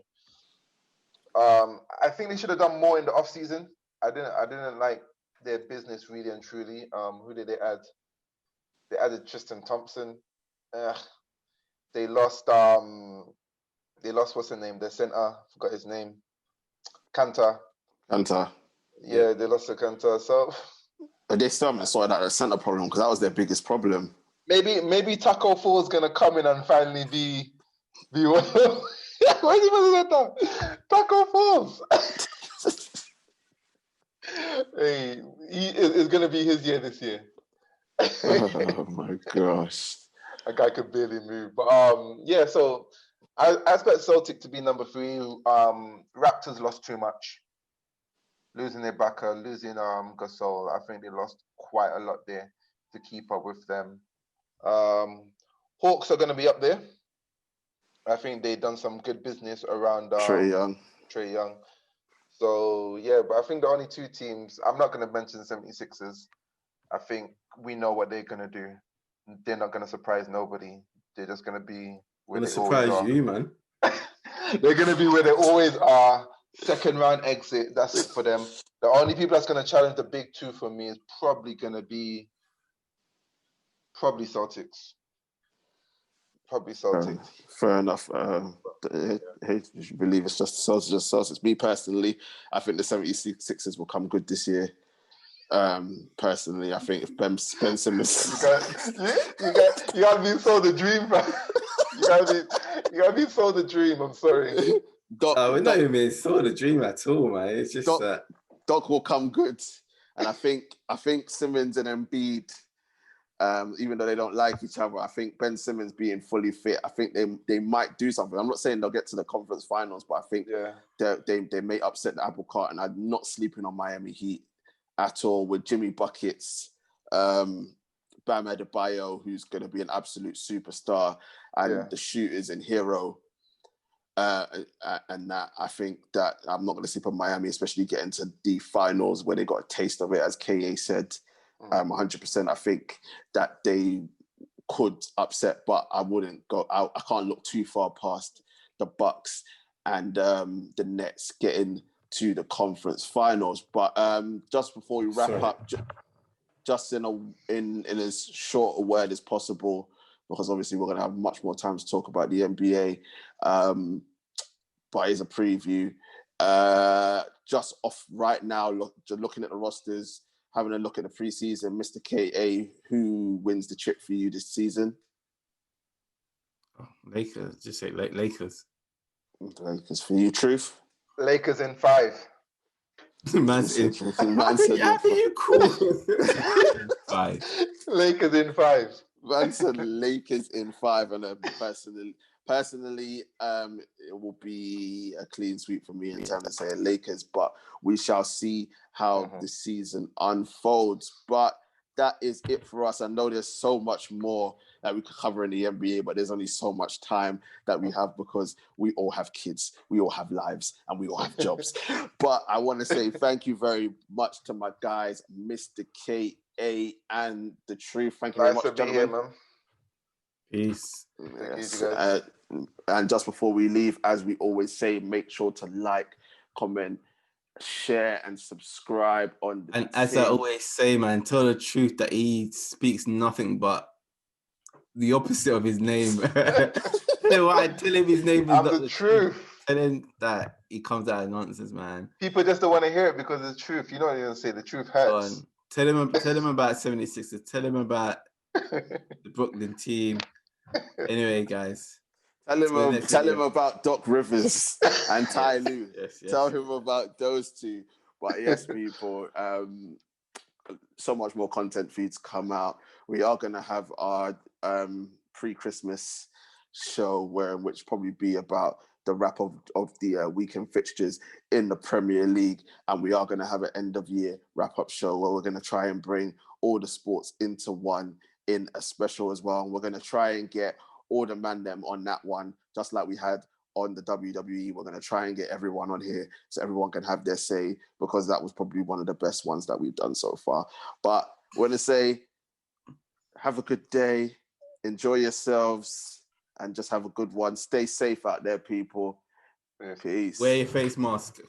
I think they should have done more in the off season. I didn't like their business really and truly. Who did they add? They added Tristan Thompson. They lost what's her name? Their center. Forgot his name. Kanter. Yeah, they lost to Kanter. So, but they still haven't sorted out their center problem because that was their biggest problem. Maybe Taco Fall is gonna come in and finally be one. Why did you say that? Taco Falls. Hey, it's gonna be his year this year. Oh my gosh. That guy could barely move. But yeah, so I expect Celtic to be number 3. Raptors lost too much. Losing their backer, losing Gasol. I think they lost quite a lot there to keep up with them. Hawks are going to be up there. I think they've done some good business around Trae Young. So, yeah, but I think the only 2 teams, I'm not going to mention 76ers. I think we know what they're going to do. They're not going to surprise nobody. They're just going to be where they always are. You, man. They're going to be where they always are. Second round exit. That's it for them. The only people that's going to challenge the big 2 for me is probably going to be Celtics. Fair enough. You believe it's just Celtics. Me personally, I think the 76ers will come good this year. Personally, I think if Ben Simmons, you gotta be sold the dream, man. You gotta be sold the dream. I'm sorry. We're not even being sold the dream at all, man. It's just Doc will come good, and I think Simmons and Embiid, even though they don't like each other, I think Ben Simmons being fully fit, I think they might do something. I'm not saying they'll get to the conference finals, but I think they may upset the apple cart, and I'm not sleeping on Miami Heat at all with Jimmy Buckets, Bam Adebayo, who's going to be an absolute superstar, and the shooters and Hero. And that I think that I'm not going to sleep on Miami, especially getting to the finals where they got a taste of it, as KA said. 100%. I think that they could upset, but I wouldn't go out. I can't look too far past the Bucks and the Nets getting to the conference finals. But just before we wrap up, just in as short a word as possible, because obviously we're going to have much more time to talk about the NBA. But as a preview, just off right now, looking at the rosters, having a look at the preseason, Mr. KA, who wins the chip for you this season? Lakers. Just say Lakers. Lakers for you, Truth? Lakers in 5. Man's in. How do you call 5? Lakers in 5. Man said Lakers in 5, and personally, it will be a clean sweep for me in terms of saying Lakers, but we shall see how the season unfolds. But that is it for us. I know there's so much more that we could cover in the NBA, but there's only so much time that we have because we all have kids, we all have lives, and we all have jobs. But I want to say thank you very much to my guys, Mr. KA and The Truth. Thank you very much, gentlemen. Man. Peace. Yes. And just before we leave, as we always say, make sure to like, comment, share, and subscribe on the as I always say, man, tell The Truth that he speaks nothing but the opposite of his name. I tell him his name is not the truth. Tell him that he comes out of nonsense, man. People just don't want to hear it because it's truth. You know what you're going to say. The truth hurts. Tell him about 76ers. Tell him about the Brooklyn team. Anyway, guys. Tell him about Doc Rivers and Ty Lue. Yes. Tell him about those two. But yes, people, so much more content feeds come out. We are going to have our pre-Christmas show which probably be about the wrap of the weekend fixtures in the Premier League. And we are going to have an end of year wrap-up show where we're going to try and bring all the sports into one in a special as well. And we're going to try and get all the man them on that one, just like we had on the WWE. We're going to try and get everyone on here so everyone can have their say, because that was probably one of the best ones that we've done so far. But I want to say, have a good day, enjoy yourselves, and just have a good one. Stay safe out there, people. Peace. Wear your face mask.